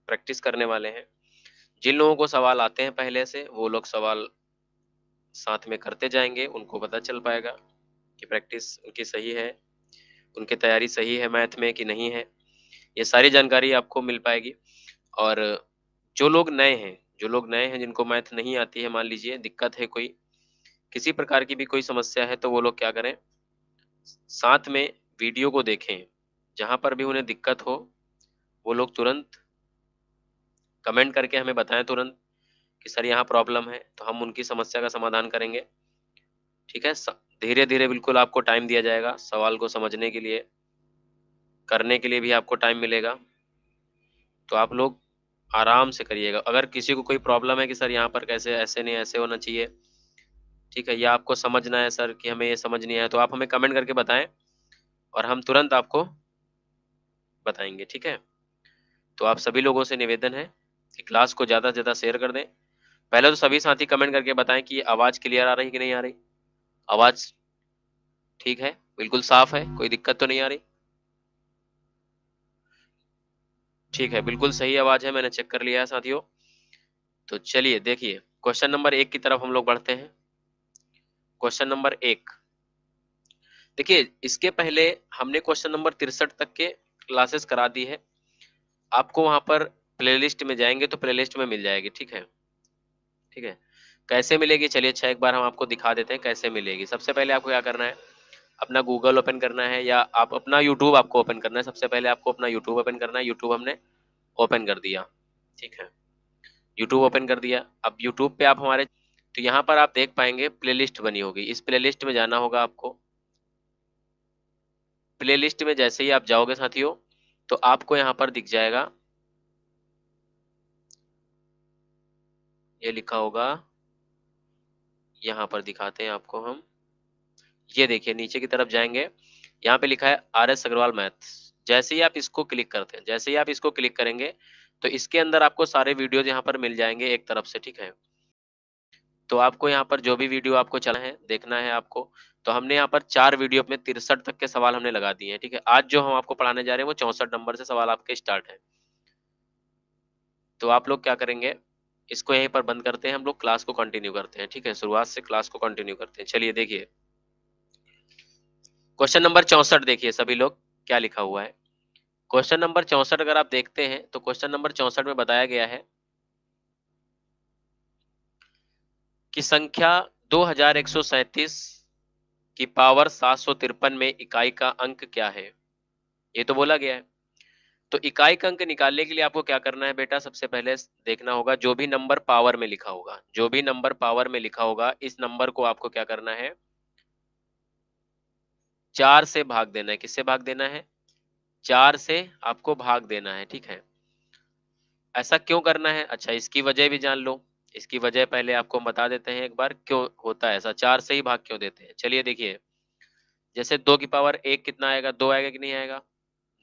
Practice करने वाले हैं। जिन लोगों को सवाल आते हैं पहले से, वो लोग सवाल साथ में करते जाएंगे, उनको पता चल पाएगा कि प्रैक्टिस उनकी सही है, उनकी तैयारी सही है मैथ में कि नहीं है। ये सारी जानकारी आपको मिल पाएगी। और जो लोग नए हैं जिनको मैथ नहीं आती है, मान लीजिए दिक्कत है, कोई किसी प्रकार की भी कोई समस्या है, तो वो लोग क्या करें, साथ में वीडियो को देखें। जहां पर भी उन्हें दिक्कत हो, वो लोग तुरंत कमेंट करके हमें बताएं तुरंत कि सर यहाँ प्रॉब्लम है, तो हम उनकी समस्या का समाधान करेंगे। ठीक है, धीरे धीरे बिल्कुल आपको टाइम दिया जाएगा सवाल को समझने के लिए, करने के लिए भी आपको टाइम मिलेगा। तो आप लोग आराम से करिएगा। अगर किसी को कोई प्रॉब्लम है कि सर यहाँ पर कैसे, ऐसे नहीं ऐसे होना चाहिए, ठीक है, या आपको समझना है सर कि हमें ये समझ नहीं आया, तो आप हमें कमेंट करके बताएं और हम तुरंत आपको बताएंगे। ठीक है, तो आप सभी लोगों से निवेदन है कि क्लास को ज़्यादा से ज़्यादा शेयर कर दें। पहले तो सभी साथी कमेंट करके बताएं कि आवाज़ क्लियर आ रही कि नहीं आ रही, आवाज़ ठीक है, बिल्कुल साफ है, कोई दिक्कत तो नहीं आ रही। ठीक है, बिल्कुल सही आवाज़ है, मैंने चेक कर लिया है साथियों। तो चलिए देखिए, क्वेश्चन नंबर 1 की तरफ हम लोग बढ़ते हैं। क्वेश्चन नंबर 1, देखिए इसके पहले हमने क्वेश्चन नंबर 63 तक के क्लासेस करा दी है। आपको वहां पर प्लेलिस्ट में जाएंगे तो प्लेलिस्ट में मिल जाएगी। ठीक है, ठीक है, कैसे मिलेगी, चलिए अच्छा एक बार हम आपको दिखा देते हैं कैसे मिलेगी। सबसे पहले आपको क्या करना है, अपना गूगल ओपन करना है, या आप अपना यूट्यूब आपको ओपन करना है। सबसे पहले आपको अपना यूट्यूब ओपन करना है। यूट्यूब हमने ओपन कर दिया। ठीक है, यूट्यूब ओपन कर दिया। अब यूट्यूब पे आप हमारे, तो यहाँ पर आप देख पाएंगे प्लेलिस्ट बनी होगी, इस प्लेलिस्ट में जाना होगा आपको। प्लेलिस्ट में जैसे ही आप जाओगे साथियों, तो आपको यहाँ पर दिख जाएगा, ये लिखा होगा, यहाँ पर दिखाते हैं आपको हम। ये देखिए नीचे की तरफ जाएंगे, यहाँ पे लिखा है RS अग्रवाल मैथ्स। जैसे ही आप इसको क्लिक करते हैं, जैसे ही आप इसको क्लिक करेंगे, तो इसके अंदर आपको सारे वीडियोज यहाँ पर मिल जाएंगे एक तरफ से। ठीक है, तो आपको यहाँ पर जो भी वीडियो आपको चला है, देखना है आपको। तो हमने यहाँ पर 4 वीडियो में 63 तक के सवाल हमने लगा दिए हैं। ठीक है, आज जो हम आपको पढ़ाने जा रहे हैं वो 64 नंबर से सवाल आपके स्टार्ट है। तो आप लोग क्या करेंगे, इसको यहीं पर बंद करते हैं, हम लोग क्लास को कंटिन्यू करते हैं। ठीक है, शुरुआत से क्लास को कंटिन्यू करते हैं। चलिए देखिए, क्वेश्चन नंबर 64 देखिए सभी लोग क्या लिखा हुआ है। क्वेश्चन नंबर 64 अगर आप देखते हैं, तो क्वेश्चन नंबर 64 में बताया गया है कि संख्या 2137 की पावर 753 में इकाई का अंक क्या है, ये तो बोला गया है। तो इकाई का अंक निकालने के लिए आपको क्या करना है बेटा, सबसे पहले देखना होगा जो भी नंबर पावर में लिखा होगा, जो भी नंबर पावर में लिखा होगा, इस नंबर को आपको क्या करना है, 4 से भाग देना है। किससे भाग देना है, 4 से आपको भाग देना है। ठीक है, ऐसा क्यों करना है, अच्छा इसकी वजह भी जान लो। इसकी वजह पहले आपको बता देते हैं एक बार, क्यों होता है ऐसा, 4 से ही भाग क्यों देते हैं। चलिए देखिए, जैसे 2 की पावर 1 कितना आएगा, 2 आएगा कि नहीं आएगा।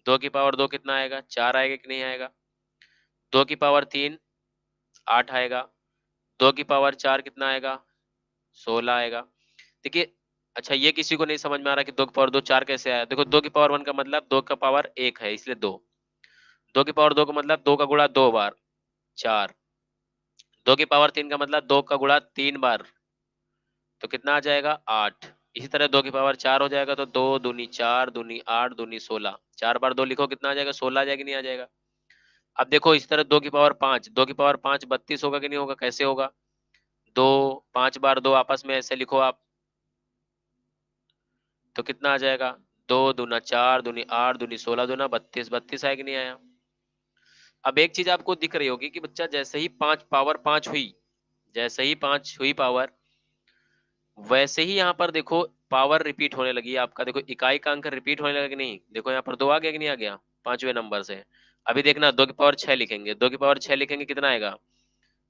2 की पावर 2 कितना आएगा, 4 आएगा कि नहीं आएगा। 2 की पावर 3 8 आएगा। 2 की पावर 4 कितना आएगा, 16 आएगा। देखिए, अच्छा ये किसी को नहीं समझ में आ रहा कि 2 की पावर 2 4 कैसे आया। देखो 2 की पावर 1 का मतलब 2 का पावर 1 है, इसलिए 2। 2 की पावर 2 का मतलब 2 का गुणा 2 बार, 4। 2 की पावर 3 का मतलब 2 का गुणा 3 बार, तो कितना आ जाएगा, 8। इसी तरह 2 की पावर 4 हो जाएगा, तो 2 दूनी 4 दूनी 8 दूनी 16, 4 बार 2 लिखो कितना आ जाएगा, 16 आ जाएगा, नहीं आ जाएगा। अब देखो इस तरह 2 की पावर 5, 2 की पावर 5 32 होगा कि नहीं होगा, कैसे होगा, 2 5 बार 2 आपस में ऐसे लिखो आप, तो कितना आ जाएगा, 2 दूना 4 दूनी 8 दूनी 16 दूना 32, 32 आया कि नहीं आया। अब एक चीज आपको दिख रही होगी कि बच्चा जैसे ही 5 पावर 5 हुई, जैसे ही 5 हुई पावर, वैसे ही यहाँ पर देखो पावर रिपीट होने लगी आपका। देखो इकाई का अंक रिपीट होने लगा कि नहीं, देखो यहाँ पर 2 आ गया कि नहीं आ गया, 5वें नंबर से। अभी देखना 2 की पावर 6 लिखेंगे, 2 की पावर 6 लिखेंगे कितना आएगा,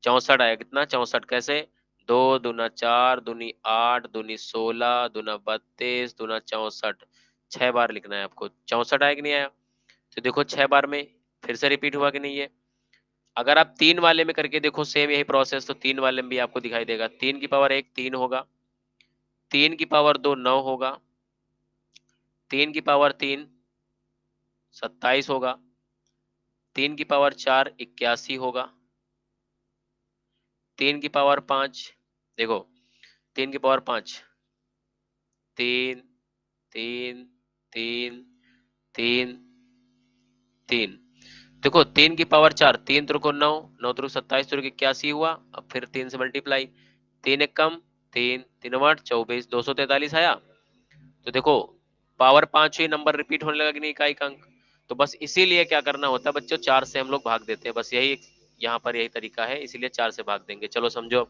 64 आएगा। कितना, 64 कैसे, 2 दूना 4 दूनी 8 दूनी 16 दूना 32 दूना 64, 6 बार लिखना है आपको, 64 आया कि नहीं आया। तो देखो 6 बार में फिर से रिपीट हुआ कि नहीं है। अगर आप 3 वाले में करके देखो सेम यही प्रोसेस, तो 3 वाले में भी आपको दिखाई देगा। 3 की पावर 1 3 होगा, 3 की पावर 2 9 होगा, 3 की पावर 3 27 होगा, 3 की पावर 4 81 होगा। 3 की पावर 5 देखो, 3 की पावर 5 3 3 3 3 3 देखो, 3 की पावर 4 3 त्रिको 9 9 त्रिको 27 त्रिको 81 हुआ। अब फिर 3 से मल्टीप्लाई, 3 एक कम 3 3 8 24 243 आया। तो देखो पावर 5 ही नंबर रिपीट होने लगा कि नहीं इकाई का अंक। तो बस इसीलिए क्या करना होता है बच्चों, 4 से हम लोग भाग देते हैं, बस यही यहाँ पर यही तरीका है, इसीलिए 4 से भाग देंगे। चलो समझो।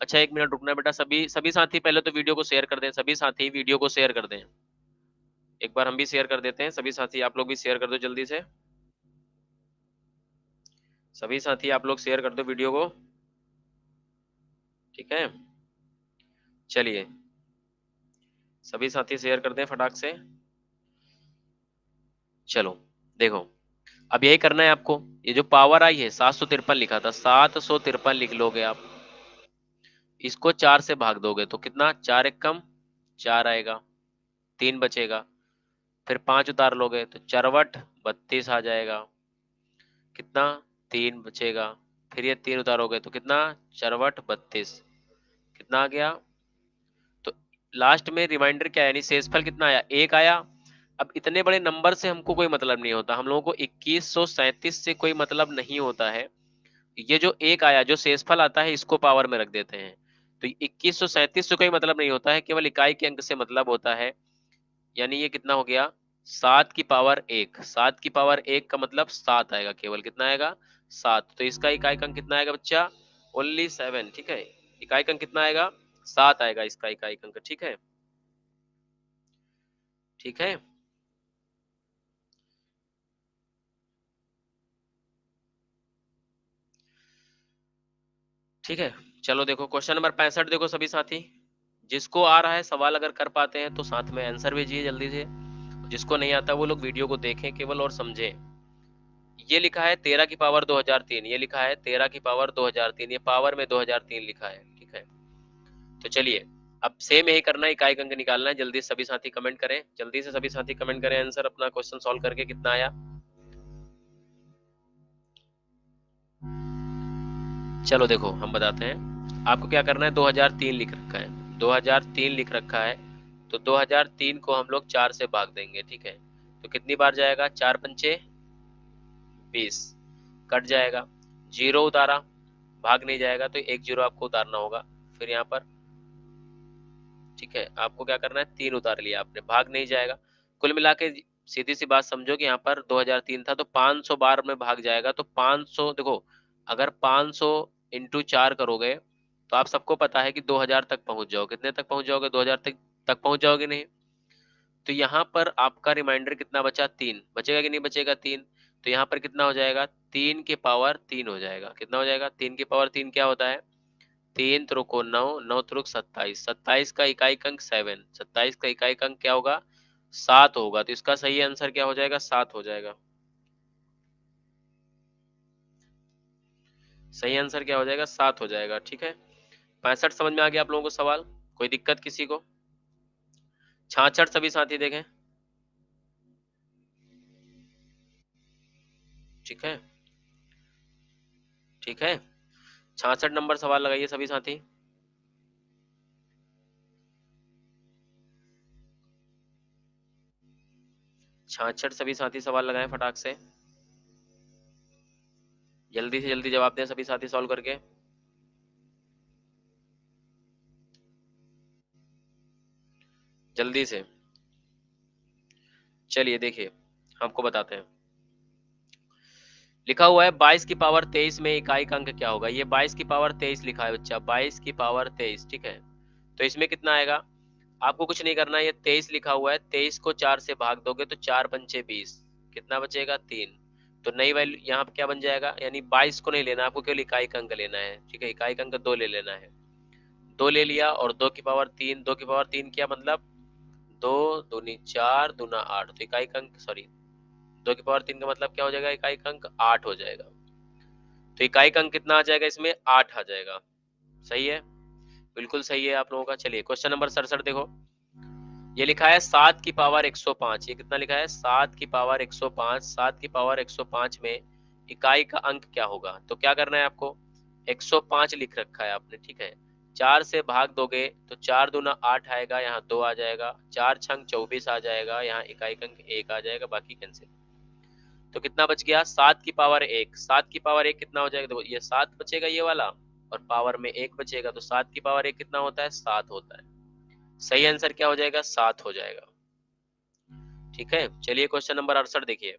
अच्छा 1 मिनट रुकना बेटा, सभी सभी साथी पहले तो वीडियो को शेयर कर दें, सभी साथी वीडियो को शेयर कर दें। एक बार हम भी शेयर कर देते हैं, सभी साथी आप लोग भी शेयर कर दो जल्दी से। सभी साथी आप लोग शेयर कर दो वीडियो को, ठीक है। चलिए सभी साथी शेयर कर दें फटाक से। चलो देखो, अब यही करना है आपको। ये जो पावर आई है 753 लिखा था, 753 लिख लोगे आप। इसको 4 से भाग दोगे तो कितना, 4 एक कम 4 आएगा, 3 बचेगा। फिर 5 उतार लोगे तो चरवट 32 आ जाएगा। कितना, 3 बचेगा। फिर ये 3 उतारोगे तो कितना, चरवट 32। कितना आ गया। तो लास्ट में रिमाइंडर क्या है, यानी शेषफल कितना आया, 1 आया। अब इतने बड़े नंबर से हमको कोई मतलब नहीं होता, हम लोगों को 2137 से कोई मतलब नहीं होता है। ये जो 1 आया, जो शेषफल आता है, इसको पावर में रख देते हैं। तो 2137 से कोई मतलब नहीं होता है, केवल इकाई के अंक से मतलब होता है। यानी ये कितना हो गया, 7 की पावर 1। 7 की पावर 1 का मतलब 7 आएगा, केवल कितना आएगा, 7। तो इसका इकाई अंक कितना आएगा बच्चा, ओनली 7, ठीक है। इकाई अंक कितना आएगा, 7 आएगा इसका इकाई अंक, ठीक है। ठीक है, ठीक है। चलो देखो क्वेश्चन नंबर 65 देखो सभी साथी, जिसको आ रहा है सवाल अगर कर पाते हैं तो साथ में आंसर भेजिए जल्दी से। जिसको नहीं आता वो लोग वीडियो को देखें केवल और समझें। ये लिखा है 13 की पावर 2003, ये लिखा है 13 की पावर 2003, ये पावर में 2003 लिखा है, ठीक है। तो चलिए अब सेम यही करना है, इकाई अंक निकालना है। जल्दी सभी साथी कमेंट करें, जल्दी से सभी साथी कमेंट करें आंसर अपना क्वेश्चन सॉल्व करके कितना आया। चलो देखो हम बताते हैं आपको क्या करना है। 2003 लिख रखा है, 2003 लिख रखा है, तो 2003 को हम लोग 4 से भाग देंगे, ठीक है। तो कितनी बार जाएगा, 4 पंचे 20, कट जाएगा। जीरो उतारा, भाग नहीं जाएगा, तो एक जीरो आपको उतारना होगा। फिर यहाँ पर, ठीक है, आपको क्या करना है, 3 उतार लिया आपने, भाग नहीं जाएगा। कुल मिला के सीधी सी बात समझो कि यहाँ पर 2003 था तो 500 बार में भाग जाएगा। तो 500 देखो, अगर 500 इंटू 4 करोगे तो आप सबको पता है कि 2000 तक पहुंच जाओगे। कितने तक पहुंच जाओगे, 2000 तक पहुंच जाओगे नहीं। तो यहाँ पर आपका रिमाइंडर कितना बचा, 3 बचेगा कि नहीं बचेगा, 3। तो यहाँ पर कितना हो जाएगा, 3 के पावर 3 हो जाएगा। कितना हो जाएगा, 3 के पावर 3 क्या होता है, 3 त्रिको 9 9 त्रिक 27, 27 का इकाई अंक 7, 27 का इकाई अंक क्या होगा, 7 होगा। तो इसका सही आंसर क्या हो जाएगा, 7 हो जाएगा। सही आंसर क्या हो जाएगा, 7 हो जाएगा, ठीक है। 65 समझ में आ गया आप लोगों को सवाल, कोई दिक्कत किसी को। 66 सभी साथी देखें, ठीक है, ठीक है। 66 नंबर सवाल लगाइए सभी साथी। 66 सभी साथी सवाल लगाएं फटाक से, जल्दी से जल्दी जवाब दें सभी साथी सॉल्व करके। जल्दी से, चलिए देखिए आपको बताते हैं। लिखा हुआ है 22 की पावर 23 में इकाई का अंक क्या होगा। ये 22 की पावर 23 लिखा है बच्चा, 22 की पावर 23, ठीक है। तो इसमें कितना आएगा, आपको कुछ नहीं करना है, ये 23 लिखा हुआ है, 23 को 4 से भाग दोगे तो 4 पंचे 20, कितना बचेगा, 3। तो नई वैल्यू यहाँ पे क्या बन जाएगा, यानी 22 को नहीं लेना आपको, केवल इकाई का अंक लेना है, ठीक है। इकाई का अंक 2 ले लेना है, 2 ले लिया, और 2 की पावर 3, 2 की पावर 3 क्या मतलब, 2 दूनी 4 दूना 8, तो इकाई का अंक सॉरी 2 की पावर 3 का मतलब क्या हो जाएगा, इकाई का अंक 8 हो जाएगा। तो इकाई का अंक कितना आ जाएगा, इसमें 8 आ जाएगा। सही है, बिल्कुल सही है आप लोगों का। चलिए क्वेश्चन नंबर 67 देखो, ये लिखा है 7 की पावर 105। ये कितना लिखा है? 7 की पावर 105। 7 की पावर 105 में इकाई का अंक क्या होगा? तो क्या करना है आपको? 105 लिख रखा है आपने, ठीक है। 4 से भाग दोगे तो 4 दूना 8 आएगा, यहाँ 2 आ जाएगा। 4 छंग 24 आ जाएगा, यहाँ इकाई का अंक 1 आ जाएगा, बाकी कैंसिल। तो कितना बच गया? 7 की पावर 1। 7 की पावर 1 कितना हो जाएगा? देखो ये 7 बचेगा ये वाला, और पावर में 1 बचेगा, तो 7 की पावर 1 कितना होता है? 7 होता है। सही आंसर क्या हो जाएगा? 7 हो जाएगा। ठीक है, चलिए क्वेश्चन नंबर 68 देखिए।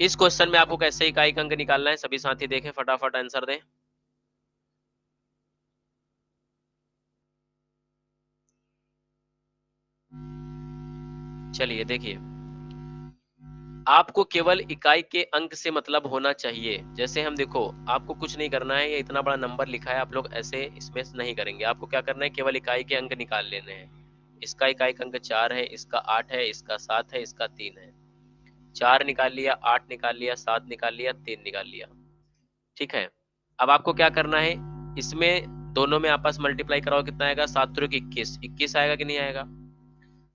इस क्वेश्चन में आपको कैसे इकाई का अंक निकालना है, सभी साथी देखें, फटाफट आंसर दें। चलिए देखिए, आपको केवल इकाई के अंक से मतलब होना चाहिए। जैसे हम देखो, आपको कुछ नहीं करना है, ये इतना बड़ा नंबर लिखा है, आप लोग ऐसे इसमें नहीं करेंगे। आपको क्या करना है? केवल इकाई के अंक निकाल लेने हैं। इसका इकाई का अंक 4 है, इसका 8 है, इसका 7 है, इसका 3 है। 4 निकाल लिया, 8 निकाल लिया, 7 निकाल लिया, 3 निकाल लिया। ठीक है, अब आपको क्या करना है? इसमें दोनों में आपस मल्टीप्लाई कराओ, कितना आएगा? 7 त्रिक 21। 21 आएगा कि नहीं आएगा?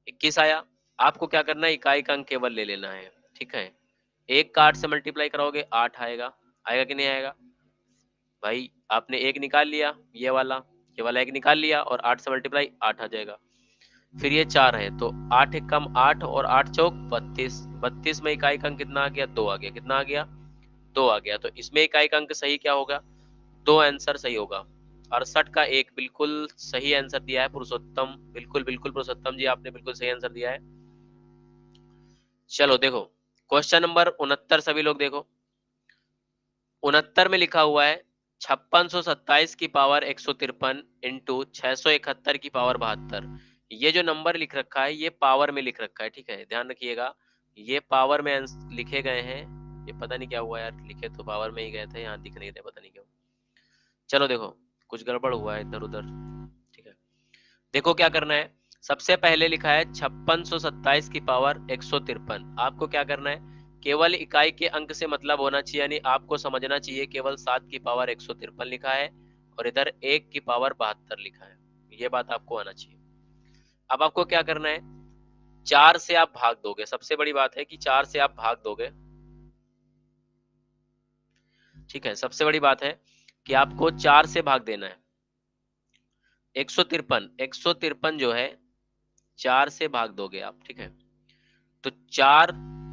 21 आया। आपको क्या करना है? इकाई का अंक केवल ले लेना है। ठीक है, 1 का 8 से मल्टीप्लाई करोगे 8 आएगा। आएगा कि नहीं आएगा? भाई आपने 1 निकाल लिया, ये वाला 1 निकाल लिया, और 8 से मल्टीप्लाई 8 आ जाएगा। फिर ये 4 है, तो 8 एक कम 8, और 8 चौक 32। 32 में इकाई का अंक कितना आ गया? 2 आ गया। कितना आ गया? 2 आ गया। तो इसमें इकाई का अंक सही क्या होगा? 2 आंसर सही होगा। 68 का 1 बिल्कुल सही आंसर दिया है पुरुषोत्तम। बिल्कुल बिल्कुल पुरुषोत्तम जी, आपने बिल्कुल सही आंसर दिया है। चलो देखो, क्वेश्चन नंबर 69 सभी लोग देखो। 69 में लिखा हुआ है 5627 की पावर 153 इंटू 671 की पावर 72। ये जो नंबर लिख रखा है, ये पावर में लिख रखा है, ठीक है, ध्यान रखिएगा। ये पावर में लिखे गए हैं। ये पता नहीं क्या हुआ यार, लिखे तो पावर में ही गए थे, यहाँ दिख नहीं रहे, पता नहीं क्यों। चलो देखो, कुछ गड़बड़ हुआ है इधर उधर। ठीक है, देखो क्या करना है। सबसे पहले लिखा है 5627 की पावर 153। आपको क्या करना है? केवल इकाई के अंक से मतलब होना चाहिए, यानी आपको समझना चाहिए केवल 7 की पावर 153 लिखा है, और इधर 1 की पावर 72 लिखा है। ये बात आपको आना चाहिए। अब आपको क्या करना है? 4 से आप भाग दोगे। सबसे बड़ी बात है कि 4 से आप भाग दोगे। ठीक है, सबसे बड़ी बात है कि आपको 4 से भाग देना है। 153 जो है 4 से भाग दोगे आप, ठीक है। तो 4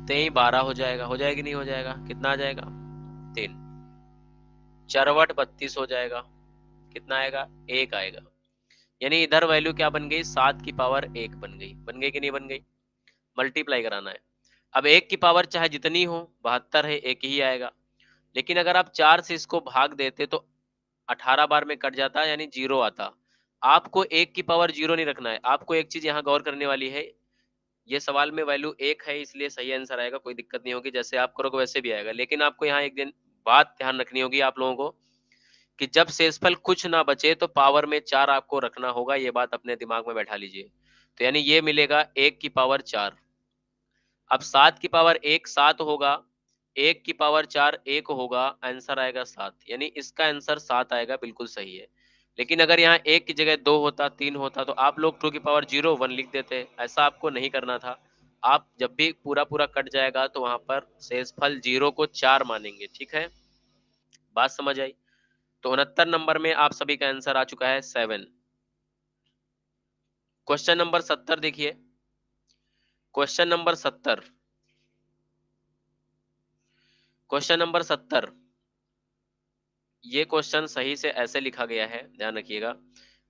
तेई 12 हो जाएगा। हो जाएगा नहीं? हो जाएगा। कितना आ जाएगा? 3। चरवट 32 हो जाएगा। कितना आएगा? 1 आएगा। यानी इधर वैल्यू क्या बन गई? 7 की पावर 1 बन गई। बन गई कि नहीं बन गई? मल्टीप्लाई कराना है। अब 1 की पावर चाहे जितनी हो, 72 है, 1 ही आएगा। लेकिन अगर आप 4 से इसको भाग देते तो 18 बार में कट जाता, यानी 0 आता। आपको 1 की पावर 0 नहीं रखना है। आपको एक चीज यहाँ गौर करने वाली है, ये सवाल में वैल्यू 1 है, इसलिए सही आंसर आएगा, कोई दिक्कत नहीं होगी। जैसे आप करोगे वैसे भी आएगा। लेकिन आपको यहाँ एक दिन बात ध्यान रखनी होगी आप लोगों को, कि जब शेषफल कुछ ना बचे तो पावर में 4 आपको रखना होगा। ये बात अपने दिमाग में बैठा लीजिए। तो यानी ये मिलेगा 1 की पावर 4। अब 7 की पावर 1 7 होगा, 1 की पावर 4 1 होगा, आंसर आएगा 7। यानी इसका आंसर 7 आएगा, बिल्कुल सही है। लेकिन अगर यहाँ 1 की जगह 2 होता, 3 होता, तो आप लोग 2 की पावर 0 1 लिख देते। ऐसा आपको नहीं करना था। आप जब भी पूरा पूरा कट जाएगा तो वहां पर शेषफल 0 को 4 मानेंगे। ठीक है, बात समझ आई? तो 69 नंबर में आप सभी का आंसर आ चुका है 7। क्वेश्चन नंबर 70 देखिए। Question number 70। क्वेश्चन नंबर 70, ये क्वेश्चन सही से ऐसे लिखा गया है, ध्यान रखिएगा।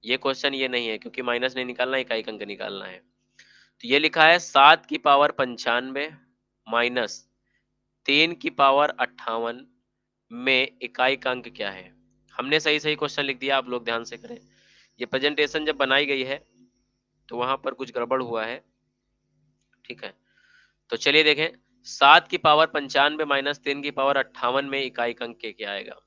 ये क्वेश्चन ये नहीं है, क्योंकि माइनस नहीं निकालना, इकाई का अंक निकालना है। तो ये लिखा है 7 की पावर 95 माइनस 3 की पावर 58 में इकाई का अंक क्या है? हमने सही सही क्वेश्चन लिख दिया, आप लोग ध्यान से करें। ये प्रेजेंटेशन जब बनाई गई है तो वहां पर कुछ गड़बड़ हुआ है। ठीक है, तो चलिए देखें। 7 की पावर 95 माइनस 3 की पावर 58 में इकाई का अंक क्या आएगा?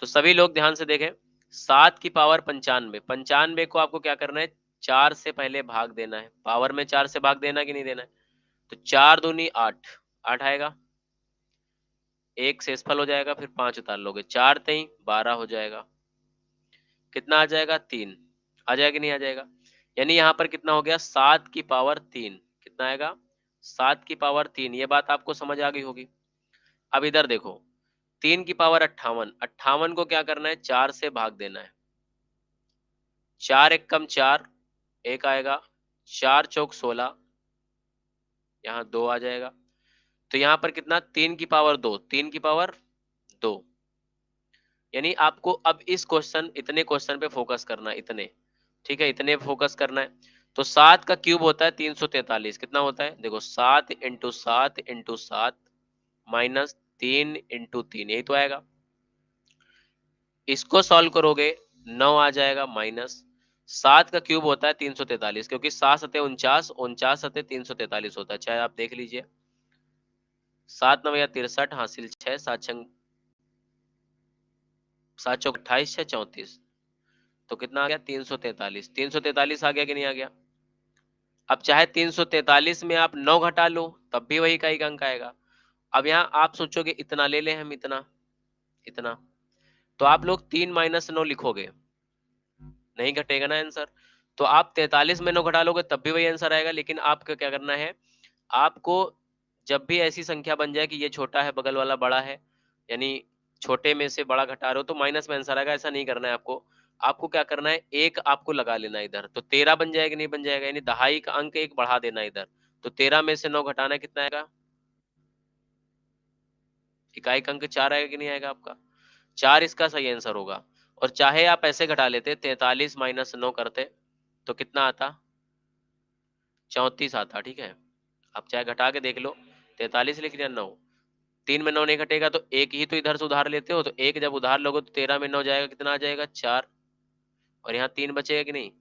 तो सभी लोग ध्यान से देखें। 7 की पावर 95, 95 को आपको क्या करना है? 4 से पहले भाग देना है। पावर में 4 से भाग देना कि नहीं देना है? तो 4 दूनी 8, 8 आएगा। एक शेषफल हो जाएगा, फिर 5 उतार लोगे, 4 तेई 12 हो जाएगा। कितना आ जाएगा? 3 आ जाएगा कि नहीं आ जाएगा? यानी यहाँ पर कितना हो गया 7 की पावर 3, कितना आएगा 7 की पावर 3। ये बात आपको समझ आ गई होगी। अब इधर देखो 3 की पावर 58, 58 को क्या करना है 4 से भाग देना है। 4 एक कम 4, एक आएगा, 4 चौक 16, यहाँ 2 आ जाएगा। तो यहाँ पर कितना 3 की पावर 2, 3 की पावर 2। यानी आपको अब इस क्वेश्चन, इतने क्वेश्चन पे फोकस करना है, इतने, ठीक है, इतने फोकस करना है। तो 7 का क्यूब होता है 343, कितना होता है देखो 7 इंटू 7 इंटू 7 माइनस 3 इंटू 3, यही तो आएगा। इसको सॉल्व करोगे 9 आ जाएगा माइनस 7 का क्यूब होता है 343, क्योंकि 7 सते 49, 49 सते 343 होता है। चाहे आप देख लीजिए 7 9 या 63 हासिल 6, 7 चौक 28, 6 34, तो कितना आ गया 343। 343 आ गया कि नहीं आ गया। अब चाहे 343 में आप 9 घटा लो तब भी वही का एक अंक आएगा। अब यहाँ आप सोचोगे इतना ले लें हम, इतना इतना, तो आप लोग 3 माइनस 9 लिखोगे, नहीं घटेगा ना आंसर। तो आप 43 में 9 घटा लोगे तब भी वही आंसर आएगा। लेकिन आपको क्या करना है, आपको जब भी ऐसी संख्या बन जाए कि ये छोटा है बगल वाला बड़ा है, यानी छोटे में से बड़ा घटा रहे हो तो माइनस में आंसर आएगा, ऐसा नहीं करना है आपको। आपको क्या करना है, एक आपको लगा लेना है इधर, तो 13 बन जाएगा नहीं बन जाएगा, यानी दहाई का अंक एक बढ़ा देना इधर। तो 13 में से 9 घटाना कितना आएगा, इकाई का अंक 4 आएगा कि नहीं आएगा आपका, 4 इसका सही आंसर होगा। और चाहे आप ऐसे घटा लेते 43 माइनस 9 करते तो कितना आता 34 आता, ठीक है। आप चाहे घटा के देख लो, 43 लिख लिया 9, 3 में 9 नहीं घटेगा तो एक ही तो इधर से उधार लेते हो, तो एक जब उधार लोगे तो 13 में 9 जाएगा, कितना आ जाएगा 4, और यहाँ 3 बचेगा कि नहीं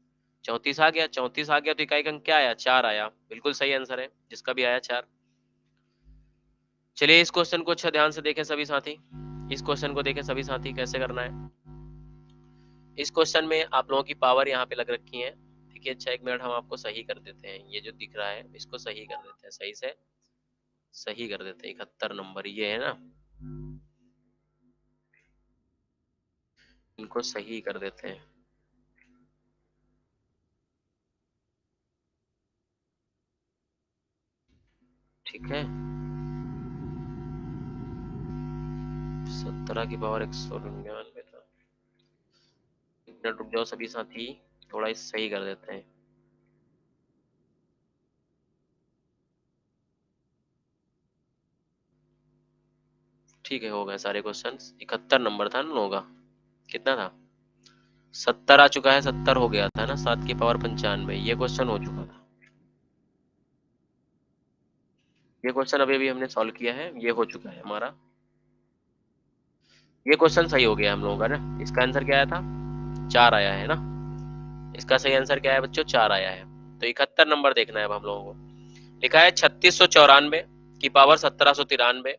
34 आ गया। 34 आ गया तो इकाई का अंक क्या आया 4 आया, बिल्कुल सही आंसर है जिसका भी आया 4। चलिए इस क्वेश्चन को अच्छा ध्यान से देखें सभी साथी, इस क्वेश्चन को देखें सभी साथी कैसे करना है। इस क्वेश्चन में आप लोगों की पावर यहाँ पे लग रखी है, देखिए। अच्छा एक मिनट हम आपको सही कर देते हैं, ये जो दिख रहा है इसको सही कर देते हैं, सही से सही कर देते हैं। 71 नंबर ये है ना, इनको सही कर देते हैं, ठीक है। 17 की पावर 199 था। एक मिनट रुक जाओ सभी साथी, थोड़ा इस सही कर देते हैं। ठीक है, हो गए सारे क्वेश्चंस। 71 नंबर था ना लोगों का, कितना था 70 आ चुका है, 70 हो गया था ना, 7 की पावर 95, ये क्वेश्चन हो चुका था। ये क्वेश्चन अभी अभी हमने सॉल्व किया है, ये हो चुका है हमारा, ये क्वेश्चन सही हो गया हम लोगों का ना। इसका आंसर क्या आया था 4 आया है ना, इसका सही आंसर क्या है बच्चों 4 आया है। तो 71 नंबर देखना है अब हम लोगों को। लिखा है 3694 की पावर 1793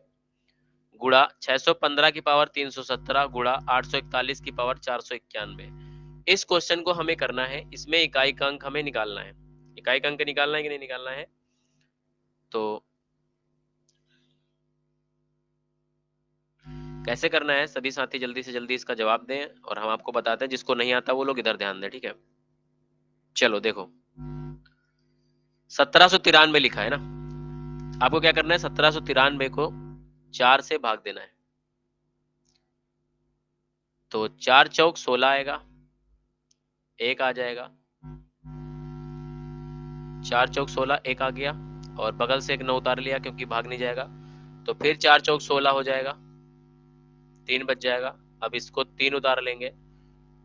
गुणा 615 की पावर 317 गुणा 841 की पावर 491। इस क्वेश्चन को हमें करना है, इसमें इकाई का अंक हमें निकालना है। इकाई का अंक निकालना है कि नहीं निकालना है, तो कैसे करना है सभी साथी जल्दी से जल्दी इसका जवाब दें और हम आपको बताते हैं। जिसको नहीं आता वो लोग इधर ध्यान दें, ठीक है। चलो देखो 1793 लिखा है ना, आपको क्या करना है 1793 को 4 से भाग देना है। तो 4 चौक 16 आएगा, एक आ जाएगा, 4 चौक 16 एक आ गया, और बगल से एक 9 उतार लिया क्योंकि भाग नहीं जाएगा, तो फिर 4 चौक 16 हो जाएगा, 3 बच जाएगा। अब इसको 3 उतार लेंगे,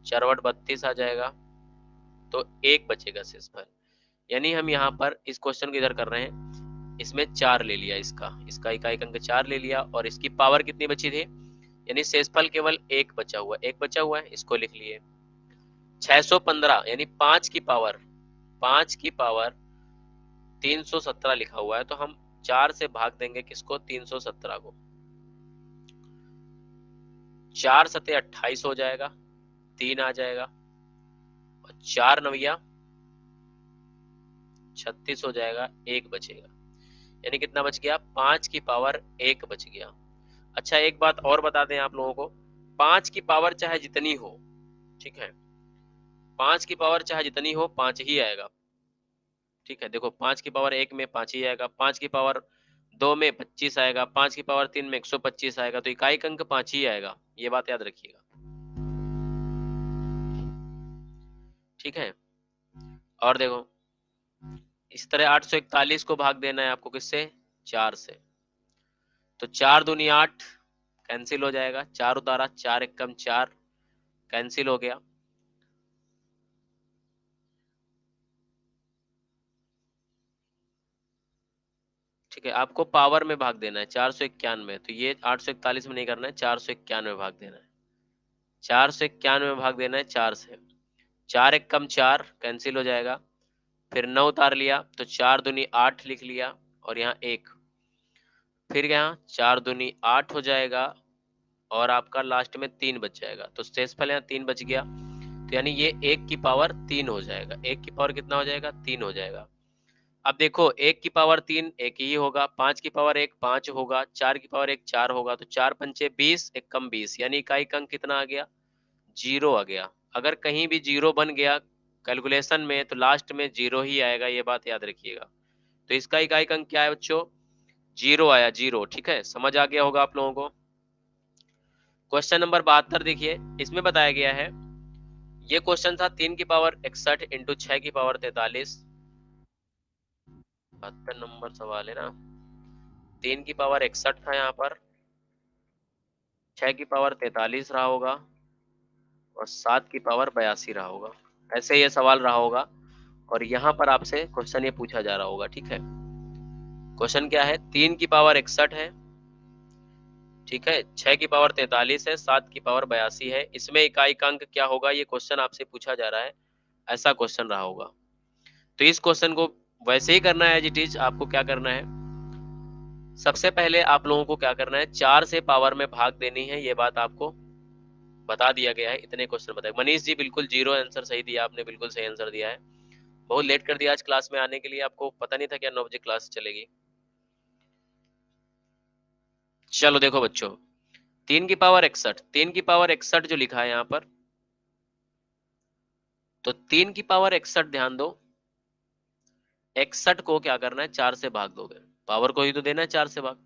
4 32 आ जाएगा, तो 1 बचेगा शेषफल। यानी हम यहाँ पर इस क्वेश्चन को इधर कर रहे हैं, इसमें 4 ले लिया, इसका इकाई अंक 4 ले लिया, और इसकी पावर कितनी बची थी, यानी शेषफल केवल 1 बचा हुआ, 1 बचा हुआ है, इसको लिख लिए। 615 यानी 5 की पावर 317 लिखा हुआ है, तो हम 4 से भाग देंगे किसको 317 को। 4 सते 28 हो जाएगा, 3 आ जाएगा, और 4 नविया 36 हो जाएगा, 1 बचेगा। यानी कितना बच गया 5 की पावर 1 बच गया। अच्छा एक बात और बता दें आप लोगों को, 5 की पावर चाहे जितनी हो, ठीक है, 5 की पावर चाहे जितनी हो 5 ही आएगा, ठीक है। देखो 5 की पावर 1 में 5 ही आएगा, 5 की पावर 2 में 25 आएगा, 5 की पावर 3 में 125 आएगा, तो इकाई अंक 5 ही आएगा, ये बात याद रखिएगा, ठीक है। और देखो इस तरह 841 को भाग देना है आपको किससे, 4 से, तो 4 दूनी 8 कैंसिल हो जाएगा, 4 उतारा, 4 एक कम 4 कैंसिल हो गया, ठीक है। आपको पावर में भाग देना है 491, तो ये 841 में नहीं करना है, 491 में भाग देना है, 491 में भाग देना है 4 से, 4 एक कम 4 कैंसिल हो जाएगा, फिर 9 उतार लिया तो 4 दूनी 8 लिख लिया, और यहाँ 1, फिर यहाँ 4 दूनी 8 हो जाएगा, और आपका लास्ट में 3 बच जाएगा, तो शेषफल यहाँ 3 बच गया, तो यानी ये 1 की पावर 3 हो जाएगा, 1 की पावर कितना हो जाएगा, 3 हो जाएगा। अब देखो 1 की पावर 3 1 ही होगा, 5 की पावर 1 5 होगा, 4 की पावर 1 4 होगा, तो 4 पंचे 20 एक कम 20, यानी इकाई अंक कितना आ गया, 0 आ गया। अगर कहीं भी 0 बन गया कैलकुलेशन में तो लास्ट में 0 ही आएगा, ये बात याद रखिएगा। तो इसका इकाई अंक क्या है बच्चों, 0 आया, 0, ठीक है। समझ आ गया होगा आप लोगों को। क्वेश्चन नंबर 72 देखिए, इसमें बताया गया है, ये क्वेश्चन था 3 की पावर 61 इंटू 6 की पावर 43, 72 नंबर सवाल है ना, 3 की पावर 61 था यहाँ पर, 6 की पावर 43 रहा होगा, और 7 की पावर 82 रहा होगा, ऐसे ये सवाल रहा होगा, और यहाँ पर आपसे क्वेश्चन ये पूछा जा रहा होगा, ठीक है। क्वेश्चन क्या है, 3 की पावर 61 है, ठीक है, 6 की पावर 43 है, 7 की पावर 82 है, इसमें इकाई अंक क्या होगा, ये क्वेश्चन आपसे पूछा जा रहा है, ऐसा क्वेश्चन रहा होगा। तो इस क्वेश्चन को वैसे ही करना है एज इट इज। आपको क्या करना है, सबसे पहले आप लोगों को क्या करना है, 4 से पावर में भाग देनी है, ये बात आपको बता दिया गया है, इतने क्वेश्चन बताए। मनीष जी बिल्कुल 0 आंसर सही दिया आपने, बिल्कुल सही आंसर दिया है, बहुत लेट कर दिया आज क्लास में आने के लिए, आपको पता नहीं था क्या 9 बजे क्लास चलेगी। चलो देखो बच्चों, 3 की पावर 61, 3 की पावर 61 जो लिखा है यहाँ पर, तो 3 की पावर 61 ध्यान दो, 61 को क्या करना है, 4 से भाग दोगे, पावर को ही तो देना है 4 से भाग,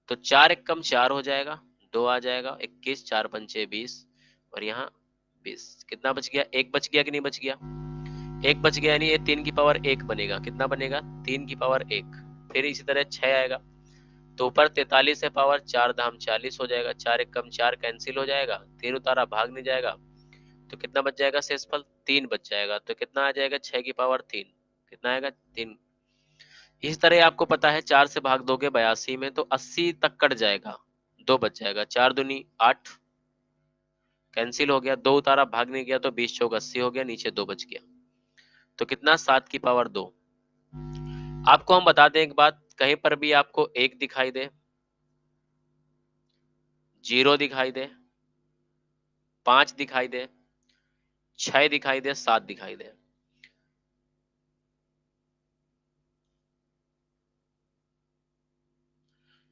तो 4 एक कम 4 हो जाएगा, 2 आ जाएगा, 21 4 पंचे 20, और यहाँ 20 कितना बच गया, 1 बच गया कि नहीं बच गया, 1 बच गया, यानी ये 3 की पावर 1 बनेगा, कितना बनेगा, 3 की पावर 1, फिर इसी तरह 6 आएगा, तो ऊपर 43 है पावर, 4 धाम 40 हो जाएगा, 4 एक कम 4 कैंसिल हो जाएगा, 3 उतारा भाग नहीं जाएगा, तो कितना बच जाएगा शेषफल, 3 बच जाएगा, तो कितना आ जाएगा, 6 की पावर 3, कितना आएगा 3। इस तरह आपको पता है 4 से भाग दोगे 82 में तो 80 तक कट जाएगा, 2 बच जाएगा, 4 दूनी 8 कैंसिल हो गया, 2 उतारा भाग नहीं गया, तो 20 चौक 80 हो गया, नीचे 2 बच गया, तो कितना 7 की पावर 2। आपको हम बता दें एक बात, कहीं पर भी आपको 1 दिखाई दे, 0 दिखाई दे, 5 दिखाई दे, 6 दिखाई दे, 7 दिखाई दे,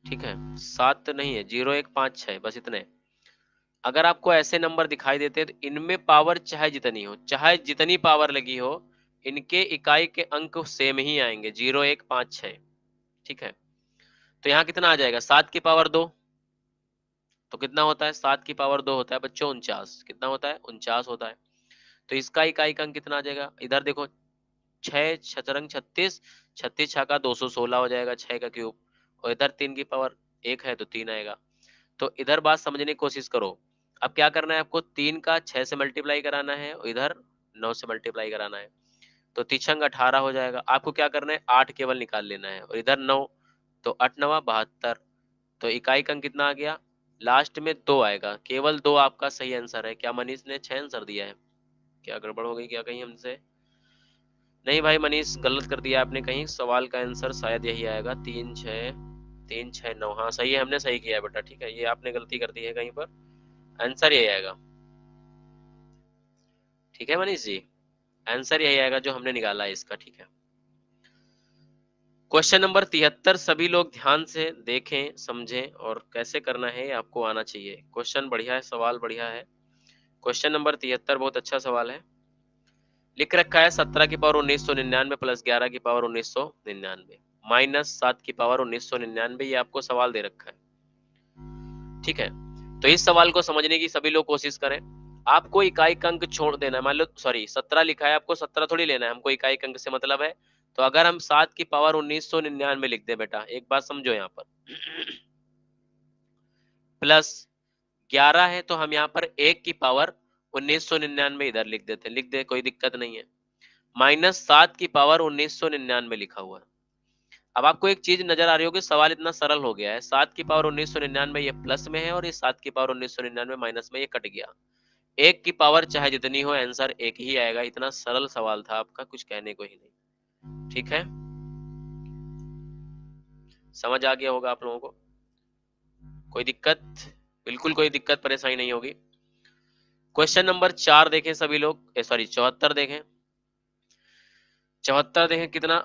ठीक है, 7 तो नहीं है, 0 1 5 6 बस इतने। अगर आपको ऐसे नंबर दिखाई देते तो इनमें पावर चाहे जितनी हो, चाहे जितनी पावर लगी हो, इनके इकाई के अंक सेम ही आएंगे, 0 1 5 6, ठीक है। तो यहाँ कितना आ जाएगा, 7 की पावर 2, तो कितना होता है, 7 की पावर 2 होता है बच्चों 49, कितना होता है 49 होता है, तो इसका इकाई का अंक कितना आ जाएगा, इधर देखो 6 छतरंग 36, 36 छाका 216 हो जाएगा, 6 का क्यूब, और इधर 3 की पावर 1 है तो 3 आएगा। तो इधर बात समझने की कोशिश करो, अब क्या करना है आपको, 3 का 6 से मल्टीप्लाई कराना है, और इधर 9 से मल्टीप्लाई कराना है, तो तिछंग 18 हो जाएगा। आपको क्या करना है, 8 केवल निकाल लेना है, और इधर 9, तो 8 9 72, तो इकाई का अंक कितना आ गया, लास्ट में 2 आएगा, केवल 2 आपका सही आंसर है। क्या मनीष ने 6 आंसर दिया है, क्या गड़बड़ हो गई क्या कहीं हमसे, नहीं भाई मनीष गलत कर दिया आपने, कहीं सवाल का आंसर शायद यही आएगा, 3 6 3 6 9, हाँ सही है, हमने सही किया है बेटा, ठीक है, ये आपने गलती कर दी है कहीं पर, आंसर यही आएगा, ठीक है मनीष जी, आंसर यही आएगा जो हमने निकाला है इसका, ठीक है। क्वेश्चन नंबर 73 सभी लोग ध्यान से देखें समझें, और कैसे करना है ये आपको आना चाहिए। क्वेश्चन बढ़िया है, सवाल बढ़िया है, क्वेश्चन नंबर 73 बहुत अच्छा सवाल है। लिख रखा है 17 की पावर 1999 प्लस 11 की पावर 1999 माइनस 7 की पावर 1999, ये आपको सवाल दे रखा है, ठीक है। तो इस सवाल को समझने की सभी लोग कोशिश करें। आपको इकाई अंक छोड़ देना है, मान लो सॉरी 17 लिखा है, आपको 17 थोड़ी लेना है, हमको इकाई अंक से मतलब है। तो अगर हम 7 की पावर 1999 लिख दे बेटा, एक बात समझो यहाँ पर प्लस 11 है तो हम यहाँ पर 1 की पावर 1999 इधर लिख देते हैं, लिख दे, कोई दिक्कत नहीं है। माइनस 7 की पावर 1999 लिखा हुआ है। अब आपको एक चीज नजर आ रही होगी, सवाल इतना सरल हो गया है। 7 की पावर 1999 ये प्लस में है और ये 7 की पावर 1999 माइनस में, ये कट गया। 1 की पावर चाहे जितनी हो, आंसर एक ही आएगा। इतना सरल सवाल था आपका, कुछ कहने को ही नहीं, ठीक है। समझ आ गया होगा आप लोगों को, कोई दिक्कत? बिल्कुल कोई दिक्कत परेशानी नहीं होगी। क्वेश्चन नंबर 4 देखें सभी लोग, सॉरी 74 देखें। 74 देखें, कितना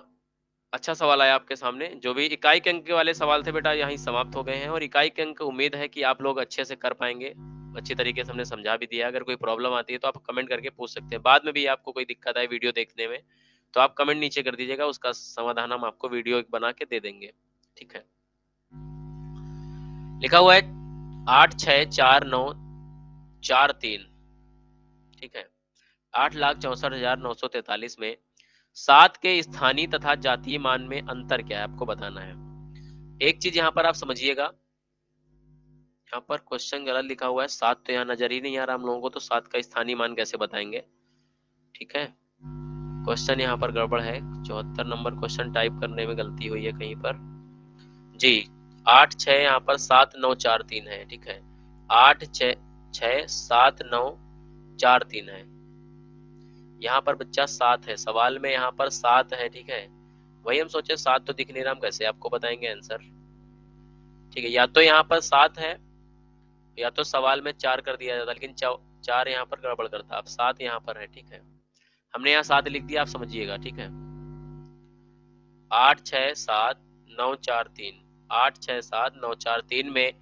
अच्छा सवाल आया आपके सामने। जो भी इकाई के अंक वाले सवाल थे बेटा, यहीं समाप्त हो गए हैं। और इकाई के अंक उम्मीद है कि आप लोग अच्छे से कर पाएंगे, अच्छी तरीके से हमने समझा भी दिया। अगर कोई प्रॉब्लम आती है तो आप कमेंट करके पूछ सकते हैं। बाद में भी आपको कोई दिक्कत आए वीडियो देखने में तो आप कमेंट नीचे कर दीजिएगा, उसका समाधान हम आपको वीडियो बना के दे देंगे, ठीक है। लिखा हुआ है 864943, ठीक है। 8,64,943 में 7 के स्थानीय तथा जातीय मान में अंतर क्या है, आपको बताना है। एक चीज यहाँ पर आप समझिएगा, यहाँ पर क्वेश्चन गलत लिखा हुआ है। 7 तो यहाँ नजर ही नहीं आ रहा हम लोगों को, तो 7 का स्थानीय मान कैसे बताएंगे, ठीक है। क्वेश्चन यहाँ पर गड़बड़ है, 74 नंबर क्वेश्चन टाइप करने में गलती हुई है कहीं पर जी। 8 6 यहाँ पर 7 9 4 3 है, ठीक है। 8 6 7 9 4 3 है। यहाँ पर बच्चा 7 है, सवाल में यहाँ पर 7 है, ठीक है। वही हम सोचे 7 तो दिख नहीं रहा, हम कैसे आपको बताएंगे आंसर, ठीक है। या तो यहाँ पर 7 है, या तो सवाल में 4 कर दिया जाता, लेकिन 4 यहाँ पर गड़बड़ करता। अब 7 यहाँ पर है, ठीक है। हमने यहाँ 7 लिख दिया, आप समझिएगा, ठीक है। 8 6 7 9 4 3, 8 6 7 9 4 3 में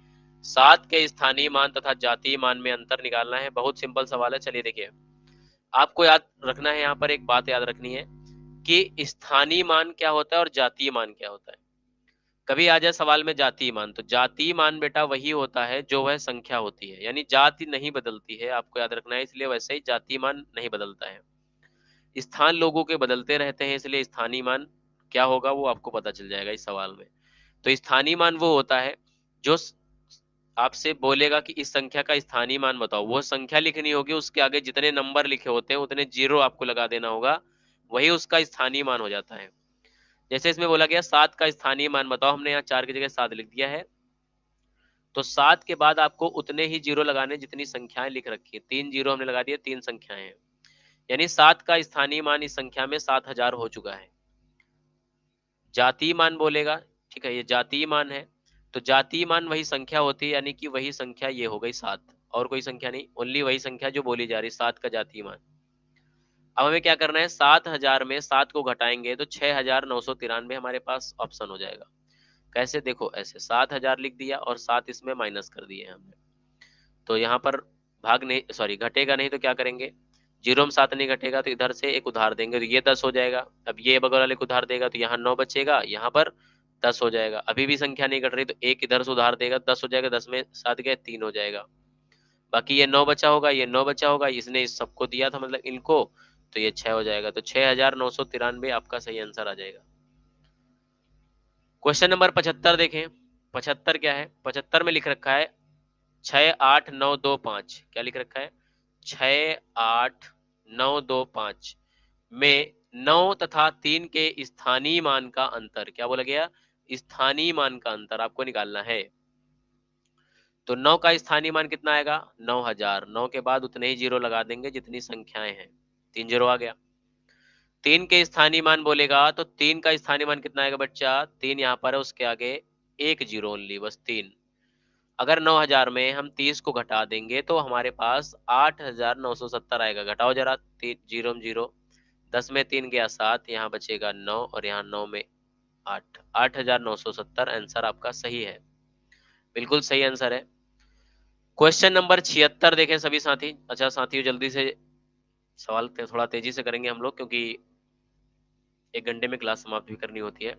7 के स्थानीय मान तथा जातीय मान में अंतर निकालना है। बहुत सिंपल सवाल है, चलिए देखिए। आपको याद रखना है, यहाँ पर एक बात याद रखनी है कि स्थानीय मान क्या होता है और जातीय मान क्या होता है। कभी आ जाए सवाल में जातीय मान, तो जातीय मान बेटा वही होता है जो वह संख्या होती है, यानी जाति नहीं बदलती है, आपको याद रखना है। इसलिए वैसे ही जातीय मान नहीं बदलता है, स्थान लोगों के बदलते रहते हैं, इसलिए स्थानीय मान क्या होगा वो आपको पता चल जाएगा इस सवाल में। तो स्थानीय मान वो होता है जो आपसे बोलेगा कि इस संख्या का स्थानीय मान बताओ, वो संख्या लिखनी होगी, उसके आगे जितने नंबर लिखे होते हैं उतने जीरो आपको लगा देना होगा, वही उसका स्थानीय मान हो जाता है। जैसे इसमें बोला गया 7 का स्थानीय मान बताओ, हमने यहाँ 4 की जगह 7 लिख दिया है, तो 7 के बाद आपको उतने ही जीरो लगाने जितनी संख्याएं लिख रखी है। 3 जीरो हमने लगा दिए, 3 संख्याएं हैं, यानी 7 का स्थानीय मान इस संख्या में 7,000 हो चुका है। जातीय मान बोलेगा, ठीक है, ये जातीय मान है, तो जातीय मान वही संख्या होती है, यानी कि वही संख्या ये हो गई 7, और कोई संख्या नहीं, ओनली वही संख्या जो बोली जा रही, 7 का जातीय मान। अब हमें क्या करना है, 7,000 में 7 को घटाएंगे तो 6,993 हमारे पास ऑप्शन हो जाएगा। कैसे, देखो ऐसे 7,000 लिख दिया और 7 इसमें माइनस कर दिए हमने, तो यहाँ पर भाग नहीं, सॉरी घटेगा नहीं, तो क्या करेंगे, जीरो में 7 नहीं घटेगा तो इधर से एक उधार देंगे, तो ये 10 हो जाएगा। अब ये बगल वाले को उधार देगा तो यहाँ 9 बचेगा, यहाँ पर 10 हो जाएगा। अभी भी संख्या नहीं घट रही, तो एक इधर से उधार देगा, 10 हो जाएगा, 10 में 7 गए 3 हो जाएगा। बाकी ये 9 बचा होगा, ये 9 बचा होगा, इसने इस सबको दिया था मतलब इनको, तो ये 6 हो जाएगा। तो 6,993 आपका सही आंसर आ जाएगा। क्वेश्चन नंबर 75 देखें। 75 क्या है, 75 में लिख रखा है 6,8,9,2,5, क्या लिख रखा है, 6,8,9,2,5 में 9 तथा 3 के स्थानीय मान का अंतर, क्या बोला गया, स्थानीय मान का अंतर आपको निकालना है। तो 9 का स्थानीय मान कितना आएगा, 9,000। 9 के बाद उतने ही जीरो लगा देंगे जितनी संख्याएं हैं, 3 जीरो आ गया। 3 के स्थानीय मान बोलेगा तो 3 का स्थानीय मान कितना आएगा बच्चा, 3 यहाँ पर है, उसके आगे एक जीरो ओनली, बस 3। अगर 9,000 में हम 30 को घटा देंगे तो हमारे पास 8,970 आएगा। घटाओ जरा, जीरो में जीरो, 10 में 3 गया 7, यहाँ बचेगा 9 और यहाँ 9 में 8, 8,970 आंसर आपका सही है, बिल्कुल सही आंसर है। क्वेश्चन नंबर 76 देखें सभी साथी। अच्छा साथियों जल्दी से सवाल थोड़ा तेजी से करेंगे हम लोग, क्योंकि 1 घंटे में क्लास समाप्त भी करनी होती है,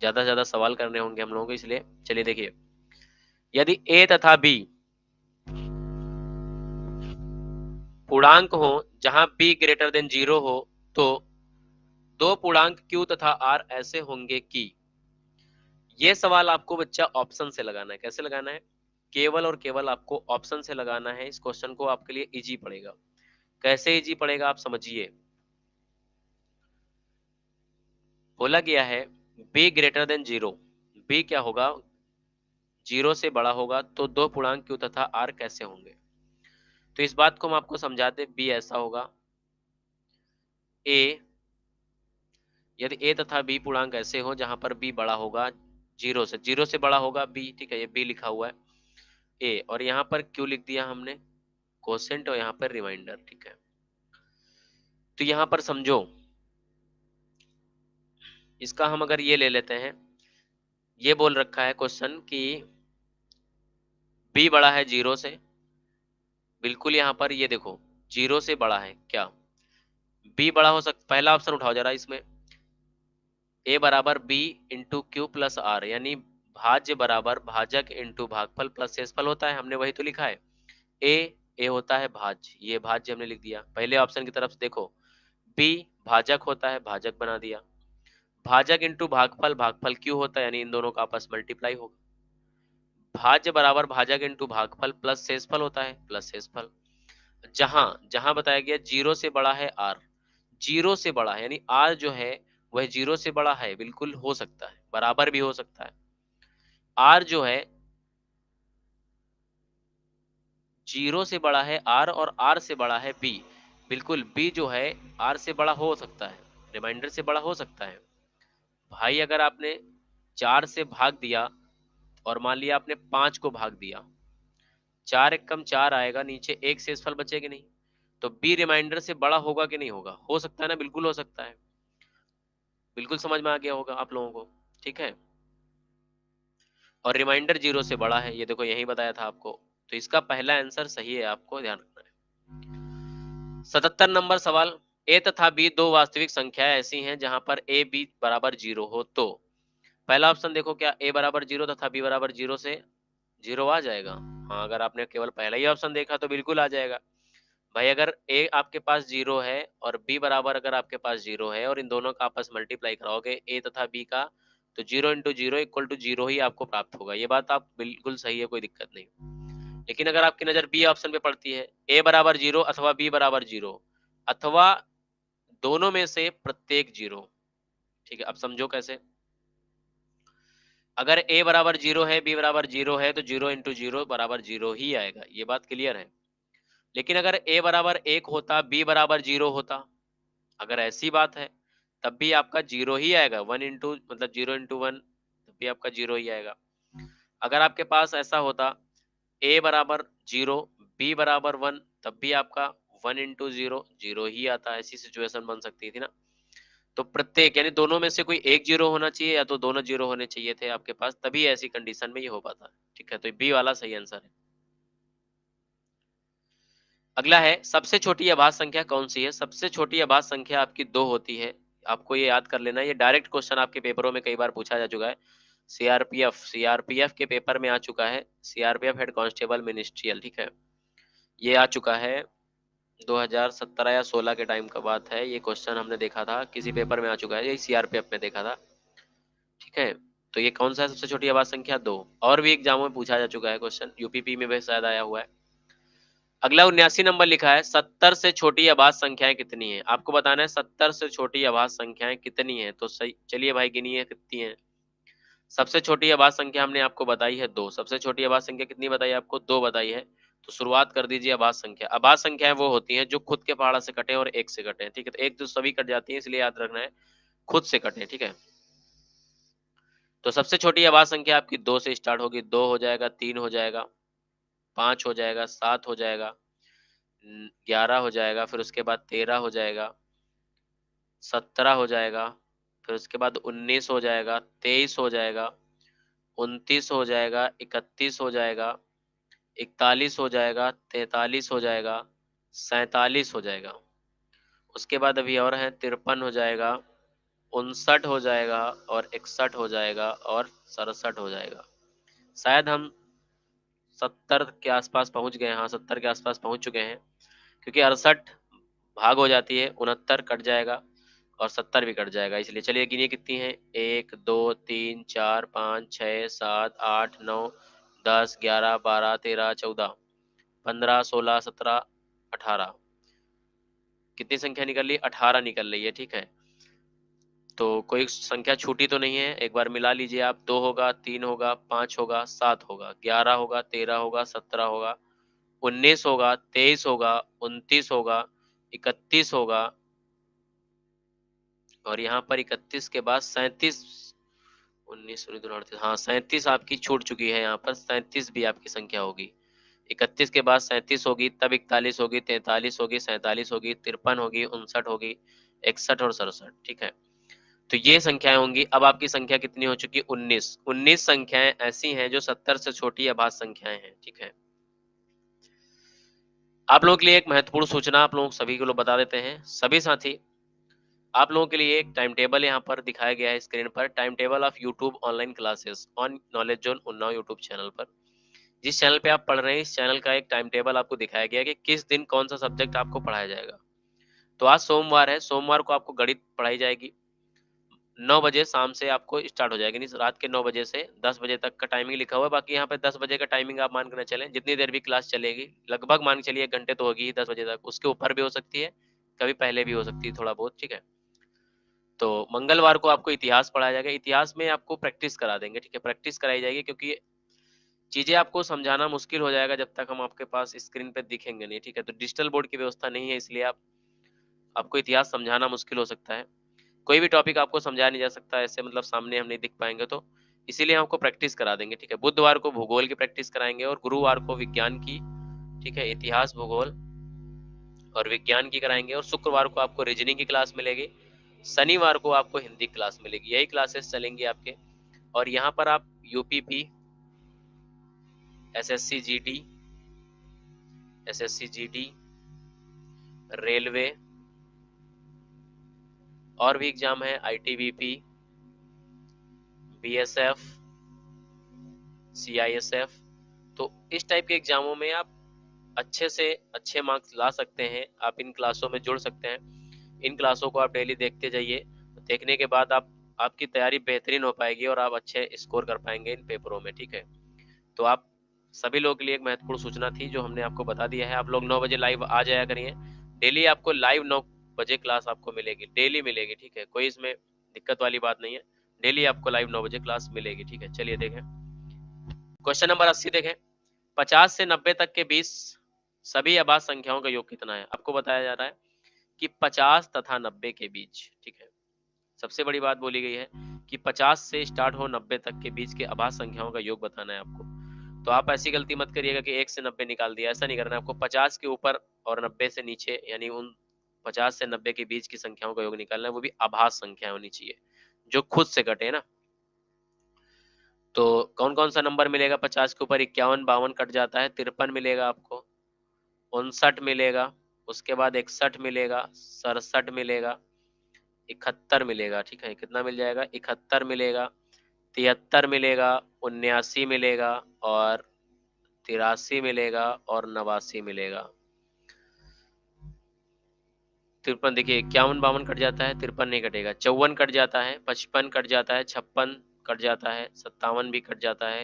ज्यादा से ज्यादा सवाल करने होंगे हम लोगों को, इसलिए चलिए देखिए, यदि a तथा b पूर्णांक हो जहां b ग्रेटर देन 0 हो, तो दो पूर्णांक q तथा r ऐसे होंगे कि, ये सवाल आपको बच्चा ऑप्शन से लगाना है। कैसे लगाना है? केवल और केवल आपको ऑप्शन से लगाना है। इस क्वेश्चन को आपके लिए इजी पड़ेगा। कैसे इजी पड़ेगा आप समझिए। बोला गया है b ग्रेटर देन 0, b क्या होगा? 0 से बड़ा होगा, तो दो पूर्णांक q तथा r कैसे होंगे? तो इस बात को हम आपको समझाते। b ऐसा होगा, a यदि a तथा b पूर्णांक ऐसे हो जहां पर b बड़ा होगा 0 से बड़ा होगा b, ठीक है, ये b लिखा हुआ है a, और यहाँ पर q लिख दिया हमने कोसेंट, और यहाँ पर रिमाइंडर, ठीक है। तो यहाँ पर समझो, इसका हम अगर ये ले लेते हैं, ये बोल रखा है क्वेश्चन कि b बड़ा है 0 से, बिल्कुल यहाँ पर ये देखो 0 से बड़ा है क्या? b बड़ा हो सकता, पहला ऑप्शन उठाओ जरा इसमें, a बराबर b into Q plus R, यानी भाज्य बराबर भाजक इंटू भागफल प्लस शेषफल होता है, हमने वही तो लिखा है। ए होता है भाज्य, ये भाज्य हमने लिख दिया। पहले ऑप्शन की तरफ से देखो, b भाजक होता है, भाजक बना दिया। भाजक इंटू भागफल, भागफल क्यू होता है, यानी इन दोनों का आपस मल्टीप्लाई होगा। भाज्य बराबर भाजक इंटू भागफल प्लस शेषफल होता है, प्लस शेषफल। जहां जहां बताया गया 0 से बड़ा है r, 0 से बड़ा है, यानी r जो है वह 0 से बड़ा है, बिल्कुल हो सकता है, बराबर भी हो सकता है। r जो है 0 से बड़ा है r, और r से बड़ा है b, बिल्कुल b जो है r से बड़ा हो सकता है, रिमाइंडर से बड़ा हो सकता है। भाई अगर आपने 4 से भाग दिया और मान लिया आपने 5 को भाग दिया, 4 एक कम 4 आएगा, नीचे एक शेषफल बचेगा नहीं, तो b रिमाइंडर से बड़ा होगा कि नहीं होगा? हो सकता है ना, बिल्कुल हो सकता है। बिल्कुल समझ में आ गया होगा आप लोगों को, ठीक है। और रिमाइंडर 0 से बड़ा है, ये देखो यही बताया था आपको, तो इसका पहला आंसर सही है, आपको ध्यान रखना है। 77 नंबर सवाल, a तथा b दो वास्तविक संख्याएं ऐसी हैं जहां पर a b बराबर 0 हो, तो पहला ऑप्शन देखो, क्या a बराबर 0 तथा b बराबर 0 से 0 आ जाएगा? हाँ, अगर आपने केवल पहला ही ऑप्शन देखा तो बिल्कुल आ जाएगा। भाई अगर a आपके पास 0 है और b बराबर अगर आपके पास 0 है, और इन दोनों का आपस मल्टीप्लाई कराओगे a तथा b का, तो 0 इंटू 0 इक्वल टू 0 ही आपको प्राप्त होगा। ये बात आप बिल्कुल सही है, कोई दिक्कत नहीं। लेकिन अगर आपकी नजर बी ऑप्शन पे पड़ती है, a बराबर 0 अथवा b बराबर 0, अथवा दोनों में से प्रत्येक 0, ठीक है। अब समझो कैसे, अगर a बराबर 0 है, b बराबर 0 है, तो 0 इंटू 0 बराबर 0 ही आएगा, ये बात क्लियर है। लेकिन अगर a बराबर 1 होता, b बराबर 0 होता, अगर ऐसी बात है, तब भी आपका 0 ही आएगा। 1 इंटू मतलब 0 इंटू 1, तब भी आपका 0 ही आएगा। अगर आपके पास ऐसा होता, a बराबर 0, b बराबर 1, तब भी आपका 1 इंटू 0 0 ही आता। ऐसी सिचुएशन बन सकती थी ना। तो प्रत्येक यानी दोनों में से कोई एक 0 होना चाहिए, या तो दोनों 0 होने चाहिए थे आपके पास, तभी ऐसी कंडीशन में ये हो पाता। ठीक है, तो बी वाला सही आंसर है। अगला है, सबसे छोटी अभाज्य संख्या कौन सी है? सबसे छोटी अभाज्य संख्या आपकी 2 होती है। आपको ये याद कर लेना है, ये डायरेक्ट क्वेश्चन आपके पेपरों में कई बार पूछा जा चुका है। सीआरपीएफ के पेपर में आ चुका है, सीआरपीएफ हेड कांस्टेबल मिनिस्ट्रियल, ठीक है, ये आ चुका है 2017 या 16 के टाइम का बात है। ये क्वेश्चन हमने देखा था, किसी पेपर में आ चुका है, ये सीआरपीएफ में देखा था, ठीक है। तो ये कौन सा है सबसे छोटी अभाज्य संख्या? 2। और भी एग्जामों में पूछा जा चुका है क्वेश्चन, यूपीपी में भी शायद आया हुआ है। अगला 79 नंबर लिखा है, 70 से छोटी अभाज्य संख्याएं कितनी है? आपको बताना है 70 से छोटी अभाज्य संख्याएं कितनी है। तो सही, चलिए भाई गिनिए कितनी है। सबसे छोटी अभाज्य संख्या हमने आपको बताई है 2। सबसे छोटी अभाज्य संख्या कितनी बताई? आपको 2 बताई है। तो शुरुआत कर दीजिए अभाज्य संख्या। अभाज्य संख्याएं वो होती हैं जो खुद के पहाड़ा से कटे और एक से कटे, ठीक है। तो एक तो सभी कट जाती है, इसलिए याद रखना है खुद से कटे, ठीक है। तो सबसे छोटी अभाज्य संख्या आपकी 2 से स्टार्ट होगी। 2 हो जाएगा, 3 हो जाएगा, 5 हो जाएगा, 7 हो जाएगा, 11 हो जाएगा, फिर उसके बाद 13 हो जाएगा, 17 हो जाएगा, फिर उसके बाद 19 हो जाएगा, 23 हो जाएगा, 29 हो जाएगा, 31 हो जाएगा, 41 हो जाएगा, 43 हो जाएगा, 47 हो जाएगा। उसके बाद अभी और है 53 हो जाएगा, 59 हो जाएगा और 61 हो जाएगा और 67 हो जाएगा। शायद हम 70 के आसपास पहुंच गए, हाँ 70 के आसपास पहुंच चुके हैं, क्योंकि 68 भाग हो जाती है, 69 कट जाएगा और 70 भी कट जाएगा। इसलिए चलिए गिनिए कितनी है, 1 2 3 4 5 6 7 8 9 10 11 12 13 14 15 16 17 18, कितनी संख्या निकल रही, 18 निकल रही है, ठीक है। तो कोई संख्या छूटी तो नहीं है, एक बार मिला लीजिए आप, 2 होगा, 3 होगा, 5 होगा, 7 होगा, 11 होगा, 13 होगा, 17 होगा, 19 होगा, 23 होगा, 29 होगा, 31 होगा, और यहाँ पर 31 के बाद 37, 19 38, हाँ 37 आपकी छूट चुकी है, यहाँ पर 37 भी आपकी संख्या होगी। 31 के बाद 37 होगी, तब 41 होगी, 43 होगी, 47 होगी, 53 होगी, 59 होगी, 61 और 67, ठीक है। तो ये संख्याएं होंगी। अब आपकी संख्या कितनी हो चुकी, 19। 19 संख्याएं ऐसी हैं जो 70 से छोटी अभाज्य संख्याएं हैं, ठीक है। आप लोगों के लिए एक महत्वपूर्ण सूचना आप लोग सभी को बता देते हैं। सभी साथी, आप लोगों के लिए एक टाइम टेबल यहाँ पर दिखाया गया है स्क्रीन पर, time table of YouTube online classes on knowledge zone Unnao YouTube channel पर। जिस चैनल पे आप पढ़ रहे हैं, इस चैनल का एक टाइम टेबल आपको दिखाया गया है कि किस दिन कौन सा सब्जेक्ट आपको पढ़ाया जाएगा। तो आज सोमवार है, सोमवार को आपको गणित पढ़ाई जाएगी, 9 बजे शाम से आपको स्टार्ट हो जाएगी, नहीं रात के 9 बजे से 10 बजे तक का टाइमिंग लिखा हुआ है। बाकी यहाँ पे 10 बजे का टाइमिंग आप मान कर न चलें, जितनी देर भी क्लास चलेगी, लगभग मान के चलिए 1 घंटे तो होगी ही 10 बजे तक, उसके ऊपर भी हो सकती है, कभी पहले भी हो सकती है थोड़ा बहुत, ठीक है। तो मंगलवार को आपको इतिहास पढ़ाया जाएगा, इतिहास में आपको प्रैक्टिस करा देंगे, ठीक है, प्रैक्टिस कराई जाएगी, क्योंकि चीजें आपको समझाना मुश्किल हो जाएगा जब तक हम आपके पास स्क्रीन पे दिखेंगे नहीं, ठीक है। तो डिजिटल बोर्ड की व्यवस्था नहीं है, इसलिए आपको इतिहास समझाना मुश्किल हो सकता है, कोई भी टॉपिक आपको समझाया नहीं जा सकता ऐसे, मतलब सामने हम नहीं दिख पाएंगे, तो इसीलिए हमको प्रैक्टिस करा देंगे, ठीक है। बुधवार को भूगोल की प्रैक्टिस कराएंगे और गुरुवार को विज्ञान की, ठीक है, इतिहास भूगोल और विज्ञान की कराएंगे, और शुक्रवार को आपको रीजनिंग की क्लास मिलेगी, शनिवार को आपको हिंदी क्लास मिलेगी। यही क्लासेस चलेंगी आपके। और यहाँ पर आप UPP, SSC GD, SSC GD, railway और भी एग्जाम है, आईटीबीपी, बीएसएफ, सीआईएसएफ, तो इस टाइप के एग्जामों में आप अच्छे से अच्छे मार्क्स ला सकते हैं। आप इन क्लासों में जुड़ सकते हैं, इन क्लासों को आप डेली देखते जाइए, देखने के बाद आपकी तैयारी बेहतरीन हो पाएगी और आप अच्छे स्कोर कर पाएंगे इन पेपरों में, ठीक है। तो आप सभी लोगों के लिए एक महत्वपूर्ण सूचना थी जो हमने आपको बता दिया है। आप लोग 9 बजे लाइव आ जाया करिए, डेली आपको लाइव 9 बजे क्लास आपको मिलेगी, डेली मिलेगी, ठीक है, कोई इसमें दिक्कत वाली बात नहीं है, डेली आपको लाइव 9 बजे क्लास मिलेगी, ठीक है। चलिए देखें क्वेश्चन नंबर 80, देखें 50 से 90 तक के बीच सभी अभाज्य संख्याओं का योग कितना है। आपको बताया जा रहा है कि 50 तथा 90 के बीच, ठीक है, सबसे बड़ी बात बोली गई है कि 50 से स्टार्ट हो 90 तक के बीच के अभाज्य संख्याओं का योग बताना है आपको। तो आप ऐसी गलती मत करिएगा कि 1 से 90 निकाल दिया, ऐसा नहीं करना है आपको। 50 के ऊपर और 90 से नीचे, यानी उन 50 से 90 के बीच की संख्याओं का योग निकालना है, वो भी अभाज्य संख्या होनी चाहिए जो खुद से घटे ना। तो कौन कौन सा नंबर मिलेगा 50 के ऊपर, 51 52 कट जाता है, 53 मिलेगा आपको, 59 मिलेगा, उसके बाद 61 मिलेगा, 67 मिलेगा, 71 मिलेगा, ठीक है, कितना मिल जाएगा, 71 मिलेगा, 73 मिलेगा, 79 मिलेगा और 83 मिलेगा और 89 मिलेगा। 53 देखिए 51 52 कट जाता है, 53 नहीं कटेगा, 54 कट जाता है, 55 कट जाता है, 56 कट जाता है, 57 भी कट जाता है,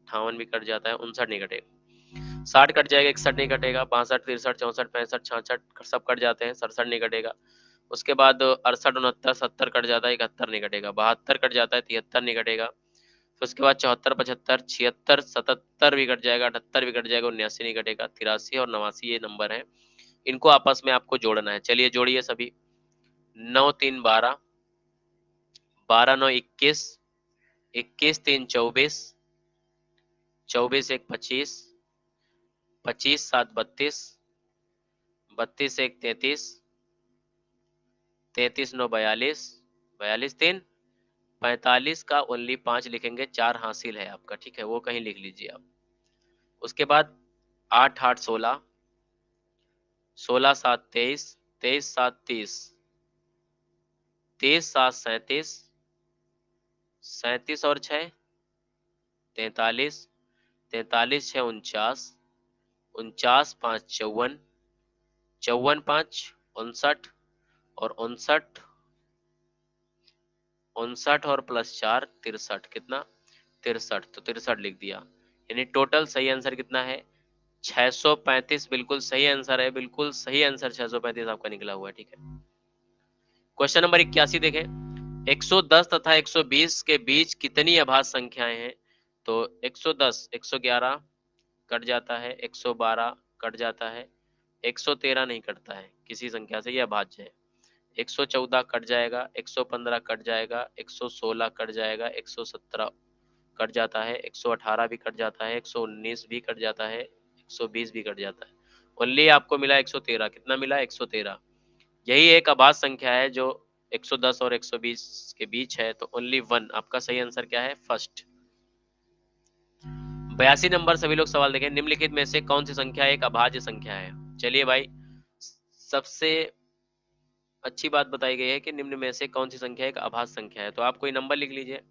58 भी कट जाता है, 59 नहीं कटेगा, 60 कट जाएगा, 61 नहीं कटेगा, 62 63 64 65 66 सब कट जाते हैं, 67 नहीं कटेगा। उसके बाद 68 69 70 कट जाता है, 71 नहीं कटेगा, 72 कट जाता है, 73 नहीं कटेगा। फिर उसके बाद 74 75 76 77 भी कट जाएगा, 78 भी कट जाएगा, 79 नहीं कटेगा, 83 और 89 ये नंबर है, इनको आपस में आपको जोड़ना है। चलिए जोड़िए सभी, 9 3 12, 12 9 21, 21 3 24, 24 1 25, 25 7 32, 32 1 33, 33 9 42, 42 3 45 का ओनली 5 लिखेंगे, 4 हासिल है आपका, ठीक है, वो कहीं लिख लीजिए आप। उसके बाद 8 8 16, 16 7 23, 23 7 30, 23 7 37, 37 और 6 43, 43 6 49, 49 5 54, 54 5 59, और 59 और +4 63, कितना 63, तो 63 लिख दिया। यानी टोटल सही आंसर कितना है 635, बिल्कुल सही आंसर है, बिल्कुल सही आंसर 635 आपका निकला हुआ है। ठीक है, क्वेश्चन नंबर 81 देखें, 110 तथा 120 के बीच कितनी अभाज्य संख्याएं हैं? तो 110 111 कट जाता है, 112 कट जाता है, 113 नहीं कटता है किसी संख्या से, ये अभाज्य है। 114 कट जाएगा, 115 कट जाएगा, 116 कट जाएगा, 117 कट जाता है, 118 भी कट जाता है, 119 भी कट जाता है, 120 भी कट जाता है। ओनली आपको मिला 113, कितना मिला 113। यही एक अभाज्य संख्या है जो 110 और 120 के बीच है, तो ओनली 1 आपका सही आंसर क्या है, फर्स्ट। 82 नंबर सभी लोग सवाल देखें, निम्नलिखित में से कौन सी संख्या एक अभाज्य संख्या है? चलिए भाई, सबसे अच्छी बात बताई गई है कि निम्न में से कौन सी संख्या एक अभाज्य संख्या है। तो आप कोई नंबर लिख लीजिए,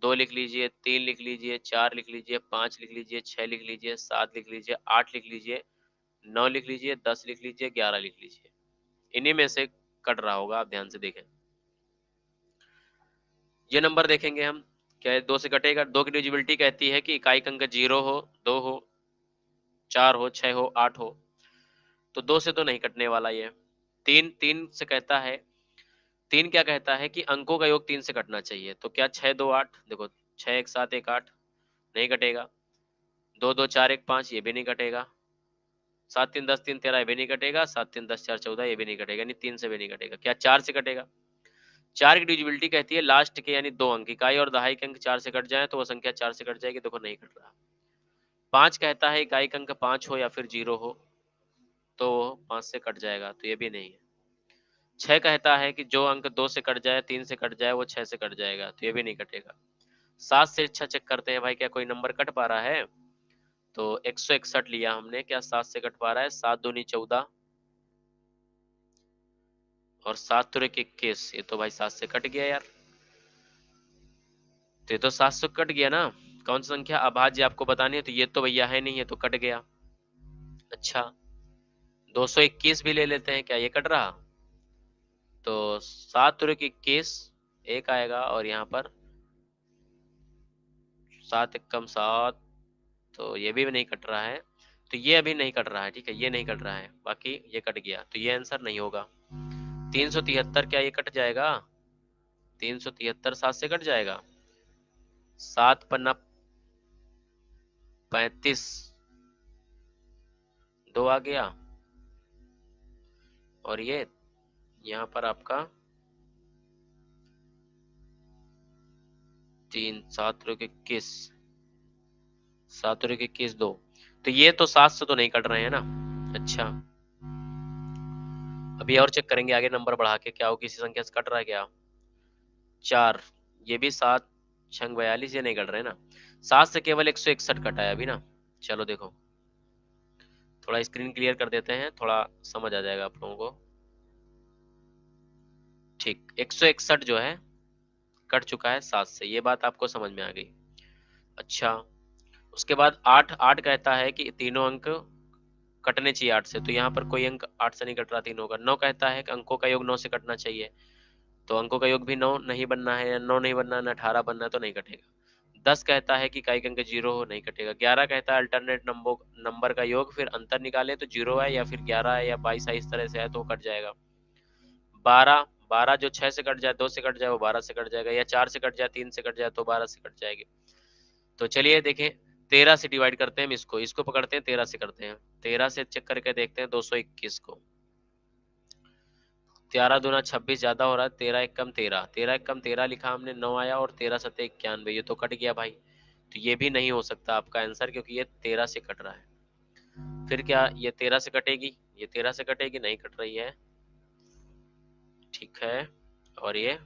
2 लिख लीजिए, 3 लिख लीजिए, 4 लिख लीजिए, 5 लिख लीजिए, 6 लिख लीजिए, 7 लिख लीजिए, 8 लिख लीजिए, 9 लिख लीजिए, 10 लिख लीजिए, 11 लिख लीजिए। इन्हीं में से कट रहा होगा, आप ध्यान से देखें। ये नंबर देखेंगे हम, क्या 2 से कटेगा? 2 की डिविजिबिलिटी कहती है कि इकाई अंक 0 हो, 2 हो, 4 हो, 6 हो, 8 हो, तो 2 से तो नहीं कटने वाला ये। 3 से कहता है, 3 क्या कहता है कि अंकों का योग 3 से कटना चाहिए। तो क्या 6 2 8, देखो 6 1 7 1 8 नहीं कटेगा, 2 2 4 1 5 ये भी नहीं कटेगा, 7 3 10 3 13 ये भी नहीं कटेगा, 7 3 10 4 14 ये भी नहीं कटेगा, यानी 3 से भी नहीं कटेगा। क्या 4 से कटेगा? 4 की डिविजिबिलिटी कहती है लास्ट के यानी 2 अंक, इकाई और दहाई के अंक 4 से कट जाए तो वो संख्या 4 से कट जाएगी, देखो नहीं कट रहा। 5 कहता है इकाई का अंक 5 हो या फिर 0 हो तो 5 से कट जाएगा, तो ये भी नहीं है। 6 कहता है कि जो अंक 2 से कट जाए, 3 से कट जाए, वो 6 से कट जाएगा, तो ये भी नहीं कटेगा। 7 से अच्छा चेक करते हैं भाई, क्या कोई नंबर कट पा रहा है? तो 161 लिया हमने, क्या 7 से कट पा रहा है? 7 दूनी 14 और 7 तुरक 21, ये तो भाई 7 से कट गया यार, तो ये तो 7 से कट गया ना। कौन सी संख्या अभाज्य आपको बतानी है, तो ये तो भैया है नहीं, है तो कट गया। अच्छा, 221 भी ले लेते हैं, क्या ये कट रहा? तो 7 तुरक 21 एक आएगा, और यहाँ पर 7 एकम 7, तो ये भी नहीं कट रहा है, तो ये अभी नहीं कट रहा है। ठीक है, ये नहीं कट रहा है, बाकी ये कट गया, तो ये आंसर नहीं होगा। 373 क्या ये कट जाएगा? 373 7 से कट जाएगा। 7 पन्ना 35, 2 आ गया, और ये यहाँ पर आपका 3 7 21, 7 21 2, तो ये तो 7 से तो नहीं कट रहे हैं ना। अच्छा, अभी और चेक करेंगे आगे नंबर बढ़ा के, क्या हो किसी संख्या से कट रहा है क्या? 4, ये भी 7 छंग 42, ये नहीं कट रहे ना। 7 से केवल 161 कटा है अभी ना। चलो देखो, थोड़ा स्क्रीन क्लियर कर देते हैं, थोड़ा समझ आ जाएगा आप लोगों को। ठीक, 161 जो है कट चुका है 7 से, ये बात आपको समझ में आ गई। अच्छा, उसके बाद 8 8 कहता है कि तीनों अंक कटने चाहिए 8 से, तो यहाँ पर कोई अंक 8 से नहीं कट रहा तीनों का। 9 कहता है कि अंकों का योग 9 से कटना चाहिए, तो अंकों का योग भी 9 नहीं बनना है, 9 नहीं बनना है, ना 18 बनना है, तो नहीं कटेगा। 10 कहता है कि इकाई का अंक 0 हो, नहीं कटेगा। 11 कहता है अल्टरनेट नंबर का योग फिर अंतर निकाले तो 0 है या फिर 11 है या 22 है, इस तरह से है तो वो कट जाएगा। 12 12 जो 6 से कट जाए, 2 से कट जाए, वो 12 से कट जाएगा, या 4 से कट जाए, 3 से कट जाए, तो 12 से कट जाएगी। तो चलिए देखें, 13 से डिवाइड करते हैं, इसको इसको पकड़ते हैं, 13 से करते हैं। 13 से चेक करके देखते हैं 221 को। 13 दूना 26 ज्यादा हो रहा है, 13 एक कम 13, 13 एक कम 13 लिखा हमने, 9 आया, और 13 सत्ते 91, ये तो कट गया भाई। तो ये भी नहीं हो सकता आपका आंसर, क्योंकि ये 13 से कट रहा है। फिर क्या ये 13 से कटेगी? ये 13 से कटेगी, नहीं कट रही है। ठीक है, और ये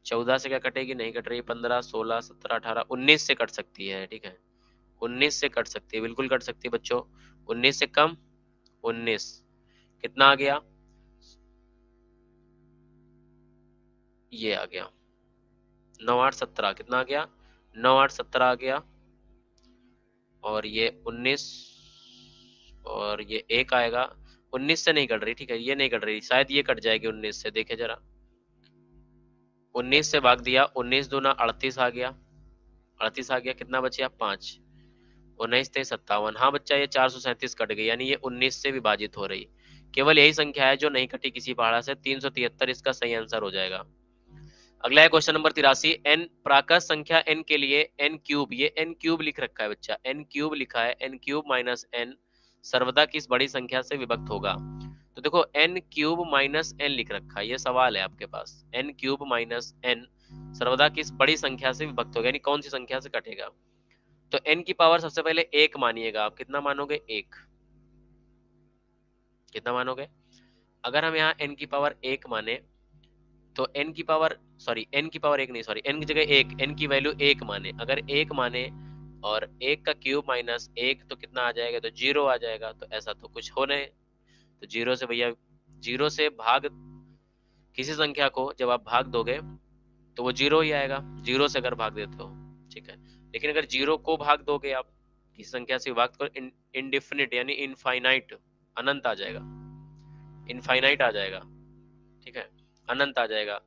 14 से क्या कटेगी? नहीं कट रही। 15 16 17 18 19 से कट सकती है। ठीक है, 19 से कट सकती है, बिल्कुल कट सकती है बच्चों। 19 से कम 19, कितना आ गया, ये आ गया 9 8 17, कितना आ गया 9 8 17 आ गया, और ये 19, और ये एक आएगा, 19 से नहीं कट रही, ठीक है, ये नहीं कट रही, शायद ये कट जाएगी 19 से, देखे जरा, 19 से भाग दिया, 19 दूना 38 आ गया, 38 आ गया, कितना बचा 5, 19 तेईस 57, हाँ बच्चा ये 437 कट गई, यानी ये 19 से विभाजित हो रही, केवल यही संख्या है जो नहीं कटी किसी पहाड़ा से, 373 इसका सही आंसर हो जाएगा। अगला है क्वेश्चन नंबर 83, एन प्राकृत संख्या एन के लिए एन क्यूब, ये एन क्यूब लिख रखा है बच्चा, एन क्यूब लिखा है, एन क्यूब माइनस एन सर्वदा किस बड़ी संख्या से विभक्त होगा, तो देखो एन क्यूब माइनस एन लिख रखा है, ये सवाल है आपके पास, एन क्यूब माइनस एन सर्वदा किस बड़ी संख्या से विभक्त होगा, यानी कौन सी संख्या से कटेगा, तो एन की पावर सबसे पहले एक मानिएगा आप, कितना मानोगे एक, कितना मानोगे, अगर हम यहाँ एन की पावर एक माने तो एन की पावर, सॉरी एन की पावर एक नहीं, सॉरी एन की जगह एक, एन की वैल्यू एक माने, अगर एक माने और एक का क्यूब माइनस एक तो कितना आ जाएगा, तो जीरो आ जाएगा, तो ऐसा तो कुछ हो नहीं, तो जीरो से भैया, जीरो से भाग किसी संख्या को जब आप भाग दोगे तो वो जीरो ही आएगा, जीरो से अगर भाग देते हो, ठीक है, लेकिन अगर जीरो को भाग दोगे आप किसी संख्या से विभाग कर, इनडिफिनिट यानी इनफाइनाइट, अनंत आ जाएगा, इनफाइनाइट आ जाएगा, ठीक है, अनंत आ जाएगा,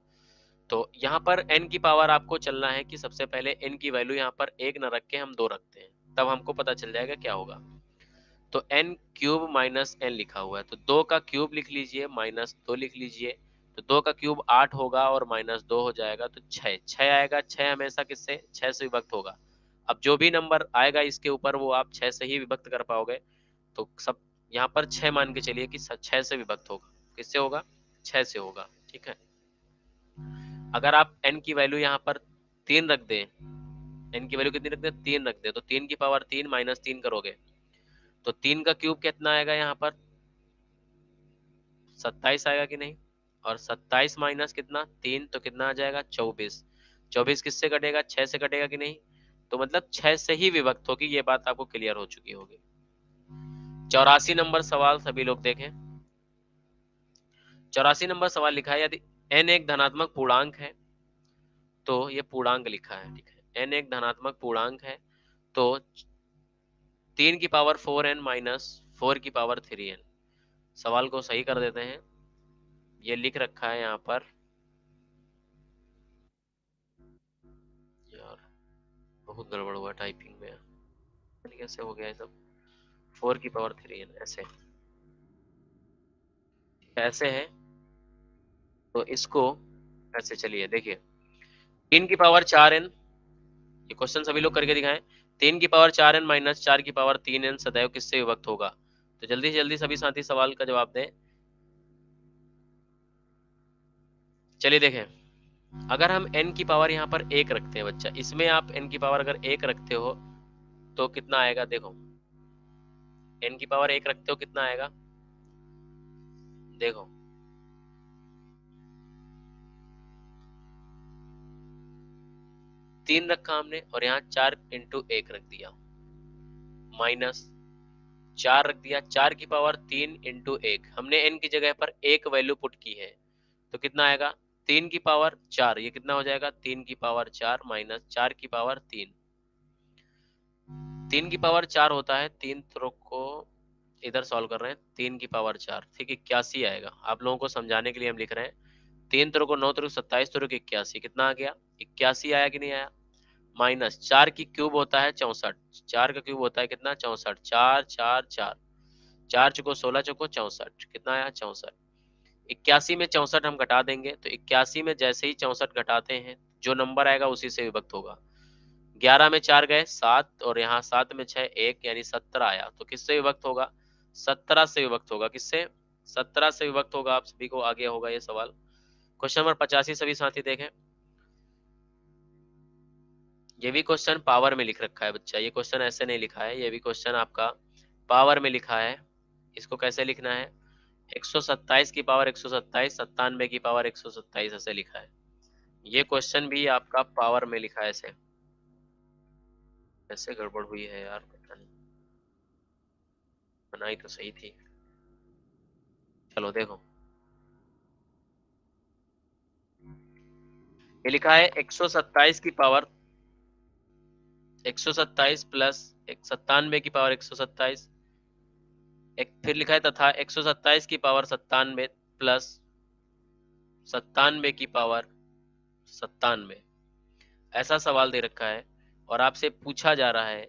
तो यहाँ पर n की पावर आपको चलना है कि सबसे पहले n की वैल्यू यहाँ पर एक न रख के हम दो रखते हैं, तब हमको पता चल जाएगा क्या होगा, तो n क्यूब माइनस n लिखा हुआ है, तो दो का क्यूब लिख लीजिए माइनस दो लिख लीजिए, तो दो का क्यूब 8 होगा और माइनस दो हो जाएगा तो 6, 6 आएगा, 6 हमेशा किससे 6 से विभक्त होगा, अब जो भी नंबर आएगा इसके ऊपर वो आप 6 से ही विभक्त कर पाओगे, तो सब यहाँ पर 6 मान के चलिए कि 6 से विभक्त होगा, किससे होगा 6 से होगा, ठीक है, अगर आप n की वैल्यू यहाँ पर 3 रख दें, n की वैल्यू कितनी रख दें 3 रख दें, तो 3 की पावर 3 माइनस 3 करोगे तो 3 का क्यूब कितना आएगा यहाँ पर 27 आएगा कि नहीं, और 27 माइनस कितना 3 तो कितना आ जाएगा 24, 24 किससे कटेगा 6 से कटेगा कि नहीं, तो मतलब 6 से ही विभक्त होगी, ये बात आपको क्लियर हो चुकी होगी। 84 नंबर सवाल सभी लोग देखें, 84 नंबर सवाल लिखा है, यदि n एक धनात्मक पूर्णांक है, तो ये पूर्णांक लिखा है, ठीक है, n एक धनात्मक पूर्णांक है, तो 3 की पावर 4n माइनस 4 की पावर 3n, सवाल को सही कर देते हैं, ये लिख रखा है यहाँ पर, यार बहुत गड़बड़ हुआ टाइपिंग में, कैसे हो गया ये सब, 4 की पावर 3n ऐसे ऐसे है, तो इसको ऐसे, चलिए देखिए 3 की पावर 4n, ये क्वेश्चन सभी लोग करके दिखाएं, 3 की पावर 4n माइनस 4 की पावर 3n सदैव किससे विभक्त होगा, तो जल्दी से जल्दी सभी साथी सवाल का जवाब दें, चलिए देखें, अगर हम n की पावर यहाँ पर एक रखते हैं बच्चा, इसमें आप n की पावर अगर एक रखते हो तो कितना आएगा, देखो n की पावर एक रखते हो कितना आएगा, देखो 3 रखा हमने और यहाँ 4 इंटू एक रख दिया, माइनस 4 रख दिया, 4 की पावर 3 इंटू एक, हमने n की जगह पर एक वैल्यू पुट की है, तो कितना आएगा 3 की पावर 4, ये कितना हो जाएगा 3 की पावर 4 माइनस 4 की पावर 3, 3 की पावर 4 होता है, तीन त्रोक को इधर सॉल्व कर रहे हैं, 3 की पावर 4 ठीक 81 आएगा, आप लोगों को समझाने के लिए हम लिख रहे हैं, 3 त्रोक 9 त्रोक 27 त्रोक 81, कितना आ गया 81 आया कि नहीं आया, माइनस 4 की क्यूब होता है 64, 4 का क्यूब होता है कितना 64, 4 4 4, 4 चुको 16 चुको 64, कितना आया 64, 81 में 64 हम घटा देंगे, तो 81 में जैसे ही 64 घटाते हैं जो नंबर आएगा उसी से विभक्त होगा, 11 में 4 गए 7 और यहाँ 7 में 6 1 यानी 17 आया, तो किससे विभक्त होगा 17 से विभक्त होगा, किससे 17 से विभक्त होगा, आप सभी को आगे होगा ये सवाल। क्वेश्चन नंबर 85 सभी साथी देखें, ये भी क्वेश्चन पावर में लिख रखा है बच्चा, ये क्वेश्चन ऐसे नहीं लिखा है, ये भी क्वेश्चन आपका पावर में लिखा है, इसको कैसे लिखना है 127 की पावर 127, 97 की पावर 127 ऐसे लिखा है, ये क्वेश्चन भी आपका पावर में लिखा है, ऐसे ऐसे गड़बड़ हुई है यार, पता नहीं, बनाई तो सही थी, चलो देखो, ये लिखा है 127 की पावर 127 प्लस 97 की पावर 127, एक फिर लिखा है तथा 127 की पावर 97 प्लस 97 की पावर 97। ऐसा सवाल दे रखा है और आपसे पूछा जा रहा है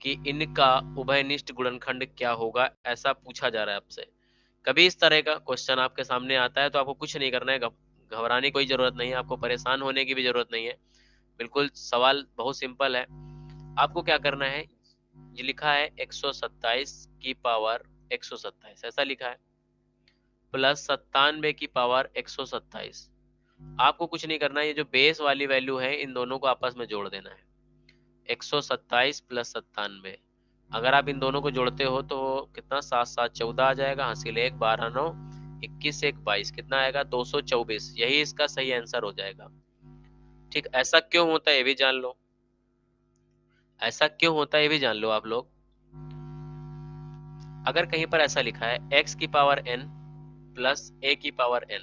कि इनका उभयनिष्ठ गुणनखंड क्या होगा, ऐसा पूछा जा रहा है आपसे। कभी इस तरह का क्वेश्चन आपके सामने आता है तो आपको कुछ नहीं करना है, घबराने की कोई जरूरत नहीं है, आपको परेशान होने की भी जरूरत नहीं है। बिल्कुल सवाल बहुत सिंपल है। आपको क्या करना है, ये लिखा है 127 की पावर 127, ऐसा लिखा है, प्लस 97 की पावर 127। आपको कुछ नहीं करना है, ये जो बेस वाली वैल्यू है इन दोनों को आपस में जोड़ देना है। 127 प्लस 97, अगर आप इन दोनों को जोड़ते हो तो कितना, 7 7 14 आ जाएगा, हासिल 1 12 9 21 1 22, कितना आएगा 224। यही इसका सही आंसर हो जाएगा। ठीक, ऐसा क्यों होता है ये भी जान लो, ऐसा क्यों होता है ये भी जान लो आप लोग। अगर कहीं पर ऐसा लिखा है x की पावर n प्लस a की पावर n,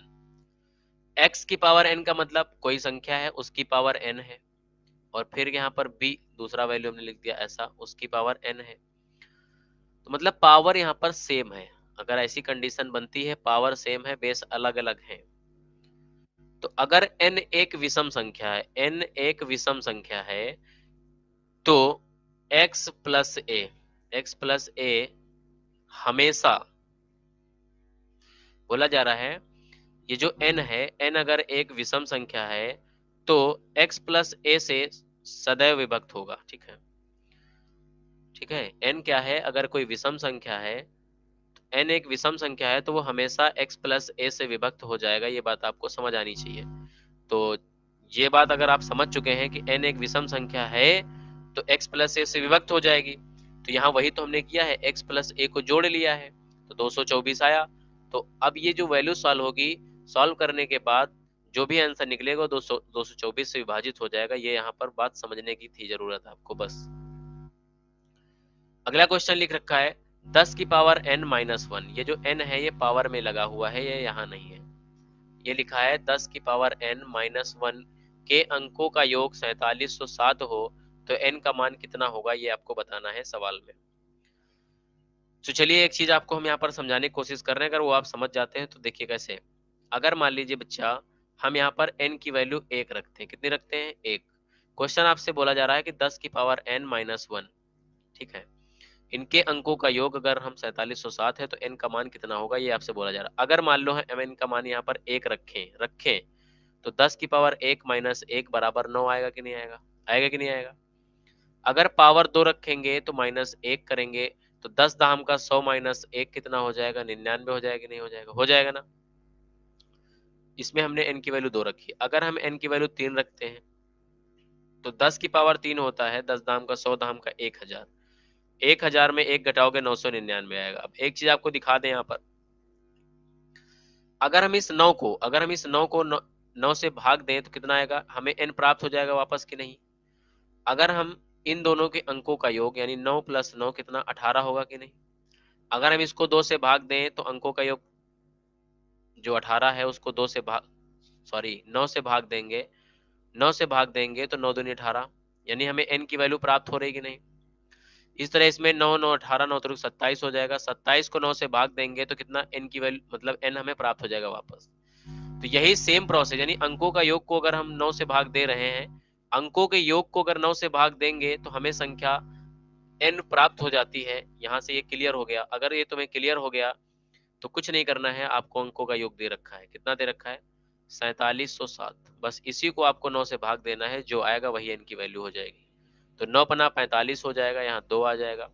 x की पावर n का मतलब कोई संख्या है उसकी पावर n है, और फिर यहाँ पर b दूसरा वैल्यू हमने लिख दिया ऐसा, उसकी पावर n है, तो मतलब पावर यहाँ पर सेम है। अगर ऐसी कंडीशन बनती है पावर सेम है, बेस अलग अलग है, तो अगर n एक विषम संख्या है, n एक विषम संख्या है, तो x प्लस a हमेशा, बोला जा रहा है ये जो n है, n अगर एक विषम संख्या है तो x प्लस a से सदैव विभक्त होगा। ठीक है, ठीक है, n क्या है, अगर कोई विषम संख्या है, n एक विषम संख्या है तो वो हमेशा x प्लस a से विभक्त हो जाएगा, ये बात आपको समझ आनी चाहिए। तो ये बात अगर आप समझ चुके हैं कि n एक विषम संख्या है तो x प्लस a से विभक्त हो जाएगी, तो यहाँ वही तो हमने किया है, x प्लस a को जोड़ लिया है तो 224 आया। तो अब ये जो वैल्यू सॉल्व होगी, सॉल्व करने के बाद जो भी आंसर निकलेगा 224 से विभाजित हो जाएगा। ये यहाँ पर बात समझने की थी जरूरत आपको बस। अगला क्वेश्चन लिख रखा है 10 की पावर n माइनस 1, ये जो n है ये पावर में लगा हुआ है, ये यहाँ नहीं है। ये लिखा है 10 की पावर n माइनस 1 के अंकों का योग 4707 हो तो n का मान कितना होगा, ये आपको बताना है सवाल में। तो चलिए एक चीज आपको हम यहाँ पर समझाने की कोशिश कर रहे हैं, अगर वो आप समझ जाते हैं तो देखिए कैसे। अगर मान लीजिए बच्चा हम यहाँ पर n की वैल्यू 1 रखते हैं, कितनी रखते हैं 1, क्वेश्चन आपसे बोला जा रहा है कि 10 की पावर n माइनस 1, ठीक है, इनके अंकों का योग अगर हम 4707 है तो n का मान कितना होगा, ये आपसे बोला जा रहा है। अगर मान लो हम n का मान यहाँ पर 1 रखें तो 10 की पावर 1 माइनस 1 बराबर 9 आएगा कि नहीं आएगा, आएगा कि नहीं आएगा। अगर पावर 2 रखेंगे तो माइनस 1 करेंगे तो 10 दाम का 100 माइनस 1 कितना हो जाएगा, 99 हो जाएगा कि नहीं हो जाएगा, हो जाएगा ना। इसमें हमने n की वैल्यू 2 रखी। अगर हम n की वैल्यू 3 रखते हैं तो 10 की पावर 3 होता है 10 दाम का 100 दाम का 1000, 1000 में 1 घटाओगे 999 आएगा। अब एक चीज आपको दिखा दें यहाँ पर, अगर हम इस 9 को 9 से भाग दें तो कितना आएगा, हमें n प्राप्त हो जाएगा वापस कि नहीं। अगर हम इन दोनों के अंकों का योग यानी 9 प्लस 9 कितना 18 होगा कि नहीं। अगर हम इसको 2 से भाग दें तो अंकों का योग जो 18 है उसको 9 से भाग देंगे, 9 से भाग देंगे तो 9 दूनी 18, यानी हमें n की वैल्यू प्राप्त हो रही कि नहीं। इस तरह इसमें 9 9 18 9 तरुक 27 हो जाएगा, 27 को 9 से भाग देंगे तो कितना n की वैल्यू मतलब n हमें प्राप्त हो जाएगा वापस। तो यही सेम प्रोसेस, यानी अंकों का योग को अगर हम 9 से भाग दे रहे हैं, अंकों के योग को अगर 9 से भाग देंगे तो हमें संख्या n प्राप्त हो जाती है। यहाँ से ये क्लियर हो गया। अगर ये तुम्हें क्लियर हो गया तो कुछ नहीं करना है, आपको अंकों का योग दे रखा है, कितना दे रखा है 4707, बस इसी को आपको 9 से भाग देना है, जो आएगा वही n की वैल्यू हो जाएगी। तो 9 पना 45 हो जाएगा, यहाँ 2 आ जाएगा,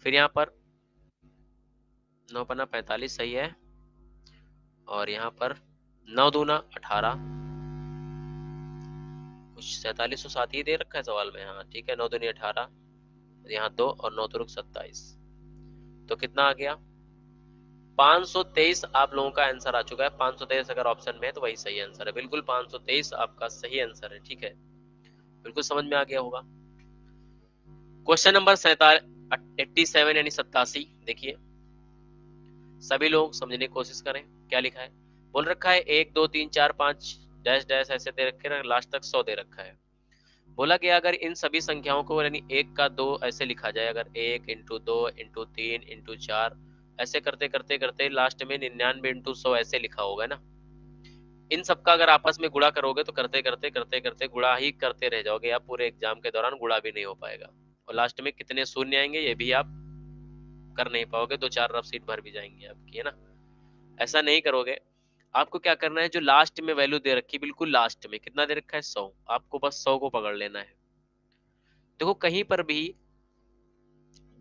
फिर यहाँ पर 9 पना 45 सही है, और यहाँ पर 9 दूना 18, कुछ 4707 ही दे रखा है सवाल में, हाँ ठीक है, 9 दूनी 18, यहाँ 2 और 9 तुरुक 27, तो कितना आ गया 523। आप लोगों का आंसर आ चुका है 523, अगर ऑप्शन में है तो वही सही आंसर है, बिल्कुल 523 आपका सही आंसर है। ठीक है, बिल्कुल समझ में आ गया होगा। क्वेश्चन नंबर 87 यानी 87, देखिए सभी लोग समझने की कोशिश करें। क्या लिखा है, बोल रखा है 1 2 3 4 5 डैश डैश ऐसे दे रखे हैं, लास्ट तक 100 दे रखा है। बोला गया अगर इन सभी संख्याओं को यानी 1 का 2 ऐसे लिखा जाए, अगर 1 इंटू 2 इंटू 3 इंटू 4 ऐसे करते करते करते लास्ट में 99 इंटू 100 ऐसे लिखा होगा ना। इन सबका अगर आपस में गुणा करोगे तो करते करते करते करते गुणा ही करते रह जाओगे, या पूरे एग्जाम के दौरान गुणा भी नहीं हो पाएगा, और लास्ट में कितने शून्य आएंगे ये भी आप कर नहीं पाओगे, 2-4 रफ सीट भर भी जाएंगी आपकी, है ना। ऐसा नहीं करोगे। आपको क्या करना है, जो लास्ट में वैल्यू दे रखी बिल्कुल लास्ट में कितना दे रखा है 100, आपको बस 100 को पकड़ लेना है। देखो कहीं पर भी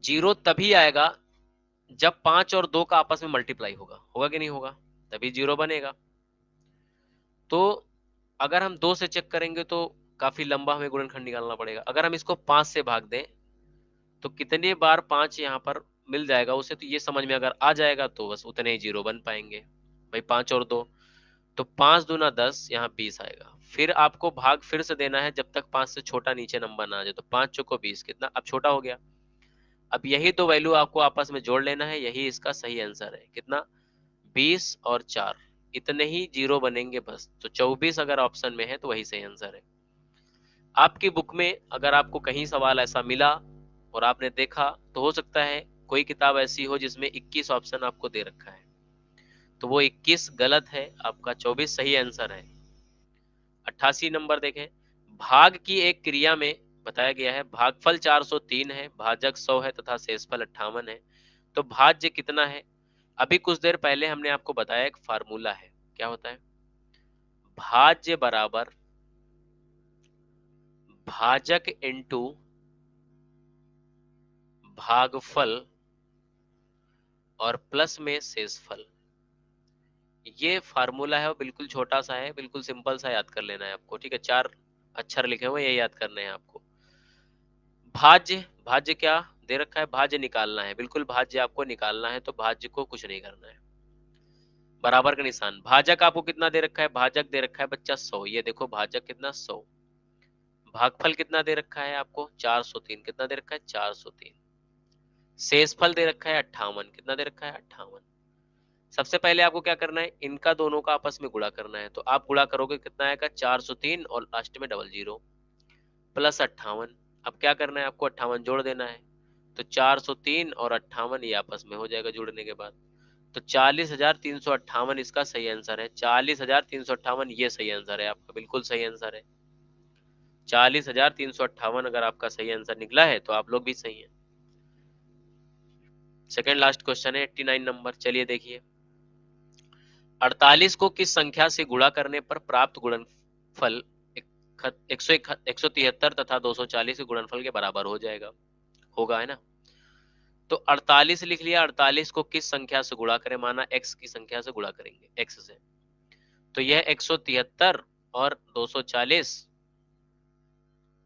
जीरो तभी आएगा जब 5 और 2 का आपस में मल्टीप्लाई होगा, होगा कि नहीं होगा, तभी जीरो बनेगा। तो अगर हम 2 से चेक करेंगे तो काफी लंबा हमें गुणनखंड निकालना पड़ेगा। अगर हम इसको 5 से भाग दें तो कितने बार 5 यहाँ पर मिल जाएगा उसे, तो ये समझ में अगर आ जाएगा तो बस उतने ही जीरो बन पाएंगे। भाई 5 और 2 तो 5 दूना 10, यहाँ 20 आएगा। फिर आपको भाग फिर से देना है जब तक 5 से छोटा नीचे नंबर ना आ जाए, तो 5 चौको 20 कितना, अब छोटा हो गया। अब यही दो वैल्यू आपको आपस में जोड़ लेना है, यही इसका सही आंसर है। कितना, 20 और 4, इतने ही जीरो बनेंगे बस। तो 24 अगर ऑप्शन में है तो वही सही आंसर है। आपकी बुक में अगर आपको कहीं सवाल ऐसा मिला और आपने देखा, तो हो सकता है कोई किताब ऐसी हो जिसमें 21 ऑप्शन आपको दे रखा है, तो वो 21 गलत है, आपका 24 सही आंसर है। 88 नंबर देखें, भाग की एक क्रिया में बताया गया है भागफल 403 है, भाजक 100 है तथा शेषफल 58 है, तो भाज्य कितना है। अभी कुछ देर पहले हमने आपको बताया एक फार्मूला है, क्या होता है, भाज्य बराबर भाजक इनटू भागफल और प्लस में शेषफल। ये फार्मूला है और बिल्कुल छोटा सा है, बिल्कुल सिंपल सा याद कर लेना है आपको, ठीक है। 4 अक्षर लिखे हुए ये याद करने हैं आपको। भाज्य, भाज्य क्या दे रखा है, भाज्य निकालना है, बिल्कुल भाज्य आपको निकालना है, तो भाज्य को कुछ नहीं करना है, बराबर का निशान। भाजक आपको कितना दे रखा है, भाजक दे रखा है बच्चा 100, ये देखो भाजक कितना 100। भागफल कितना दे रखा है आपको 403, कितना दे रखा है 403। शेषफल दे रखा है 58, कितना दे रखा है 58। सबसे पहले आपको क्या करना है, इनका दोनों का आपस में गुणा करना है, तो आप गुणा करोगे कितना आएगा 403 और लास्ट में डबल जीरो प्लस 58। अब क्या करना है आपको 58 जोड़ देना है, तो 403 और 58 ये आपस में हो जाएगा जुड़ने के बाद, तो 40,358 इसका सही आंसर है। 40,358 ये सही आंसर है आपका, बिल्कुल सही आंसर है। 40,358 अगर आपका सही आंसर निकला है तो आप लोग भी सही हैं। सेकेंड लास्ट क्वेश्चन है 89 नंबर, चलिए देखिए। 48 को किस संख्या से गुणा करने पर प्राप्त गुणनफल 173 तथा 240 के गुणनफल के बराबर हो जाएगा, होगा, है ना। तो 48 लिख लिया, 48 को किस संख्या से गुणा करें, माना x की संख्या से गुणा करेंगे, x से, तो यह 173 और 240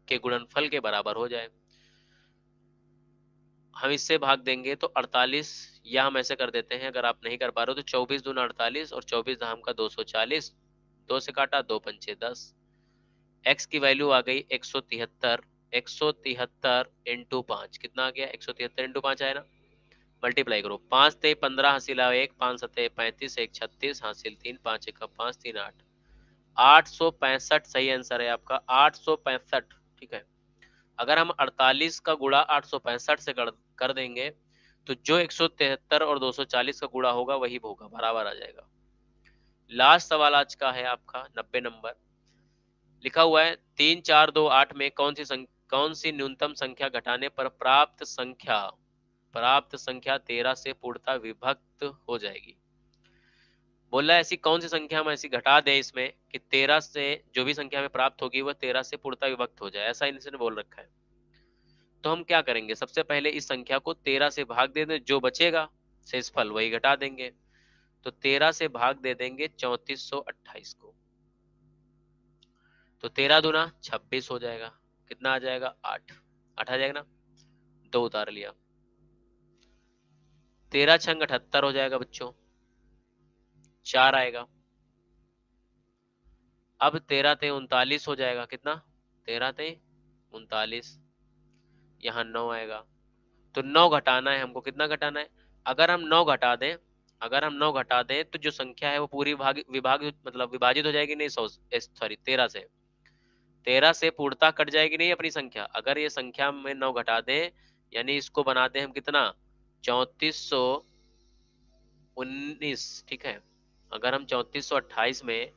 के गुणनफल के बराबर हो जाए। हम इससे भाग देंगे तो 48, या हम ऐसे कर देते हैं अगर आप नहीं कर पा रहे हो तो 24 दूना 48 और 24 धाम का 240, 2 से काटा 2 पंचे 10, x की वैल्यू आ गई 173, 173 इंटू 5 कितना आ गया, 173 इंटू 5 आया ना, मल्टीप्लाई करो, 5 ते 15 हासिल 1, 5 सते 35, 1 36 हासिल 3, 5 एक 5 3 8, 865 सही आंसर है आपका, 865, ठीक है। अगर हम 48 का गुणा 865 से कर देंगे तो जो 173 और 240 का गुणा होगा वही होगा, बराबर आ जाएगा। लास्ट सवाल आज का है आपका 90 नंबर, लिखा हुआ है 3 4 2 8 में कौन सी न्यूनतम संख्या घटाने पर प्राप्त संख्या 13 से पूर्णतः विभक्त हो जाएगी। बोला ऐसी कौन सी संख्या हम ऐसी घटा दें इसमें कि 13 से जो भी संख्या हमें प्राप्त होगी वह 13 से पूर्णतः विभक्त हो जाए, ऐसा इन्होंने बोल रखा है। तो हम क्या करेंगे, सबसे पहले इस संख्या को 13 से भाग दे दें, जो बचेगा शेषफल वही घटा देंगे, तो 13 से भाग दे देंगे 3428 को, तो 13 दूना 26 हो जाएगा, कितना आ जाएगा 8, 8 आ जाएगा ना, 2 उतार लिया, 13 छंग 78 हो जाएगा बच्चों, 4 आएगा। अब 13 ते 39 हो जाएगा, कितना 13 ते 39, यहाँ 9 आएगा, तो 9 घटाना है हमको, कितना घटाना है, अगर हम 9 घटा दें अगर हम 9 घटा दें तो जो संख्या है वो पूरी मतलब विभाजित हो जाएगी नहीं, 100 सॉरी 13 से। 13 से पूर्णतः कट जाएगी नहीं अपनी संख्या। अगर ये संख्या में 9 घटा दें, यानी इसको बनाते हैं हम कितना, 3419, ठीक है। अगर हम 3428 में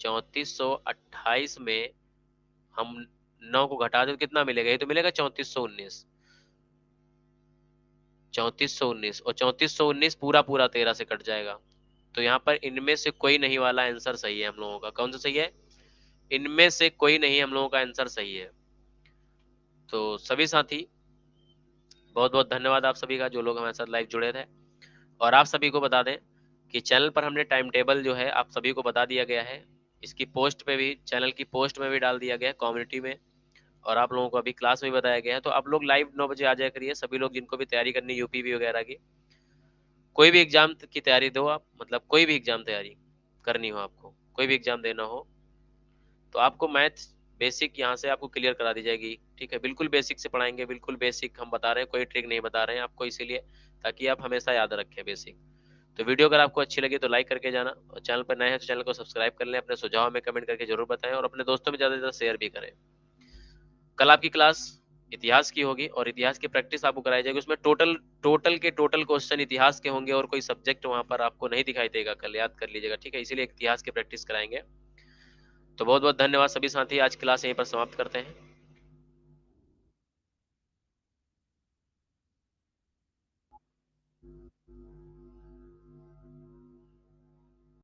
3428 में हम 9 को घटा दें तो कितना मिलेगा, ये तो मिलेगा 3419। 3419 और 3419 पूरा पूरा 13 से कट जाएगा। तो यहाँ पर इनमें से कोई नहीं वाला आंसर सही है हम लोगों का। कौन सा सही है? इनमें से कोई नहीं हम लोगों का आंसर सही है। तो सभी साथी, बहुत बहुत धन्यवाद आप सभी का, जो लोग हमारे साथ लाइव जुड़े थे। और आप सभी को बता दें कि चैनल पर हमने टाइम टेबल जो है आप सभी को बता दिया गया है। इसकी पोस्ट पे भी, चैनल की पोस्ट में भी डाल दिया गया है, कम्युनिटी में। और आप लोगों को अभी क्लास में बताया गया है। तो आप लोग लाइव 9 बजे आ जाया करिए, सभी लोग जिनको भी तैयारी करनी यूपीवी वगैरह की, कोई भी एग्जाम की तैयारी दो आप, मतलब कोई भी एग्जाम तैयारी करनी हो आपको, कोई भी एग्जाम देना हो, तो आपको मैथ्स बेसिक यहाँ से आपको क्लियर करा दी जाएगी, ठीक है। बिल्कुल बेसिक से पढ़ाएंगे, बिल्कुल बेसिक हम बता रहे हैं, कोई ट्रिक नहीं बता रहे हैं आपको, इसीलिए ताकि आप हमेशा याद रखें बेसिक। तो वीडियो अगर आपको अच्छी लगी तो लाइक करके जाना, और चैनल पर नए हैं तो चैनल को सब्सक्राइब कर लें। अपने सुझाव में कमेंट करके जरूर बताएं, और अपने दोस्तों में ज़्यादा से ज़्यादा शेयर भी करें। कल आपकी क्लास इतिहास की होगी, और इतिहास की प्रैक्टिस आपको कराई जाएगी। उसमें टोटल टोटल के टोटल क्वेश्चन इतिहास के होंगे, और कोई सब्जेक्ट वहां पर आपको नहीं दिखाई देगा। कल याद कर लीजिएगा, ठीक है। इसीलिए इतिहास की प्रैक्टिस कराएंगे। तो बहुत बहुत धन्यवाद सभी साथी, आज क्लास यहीं पर समाप्त करते हैं।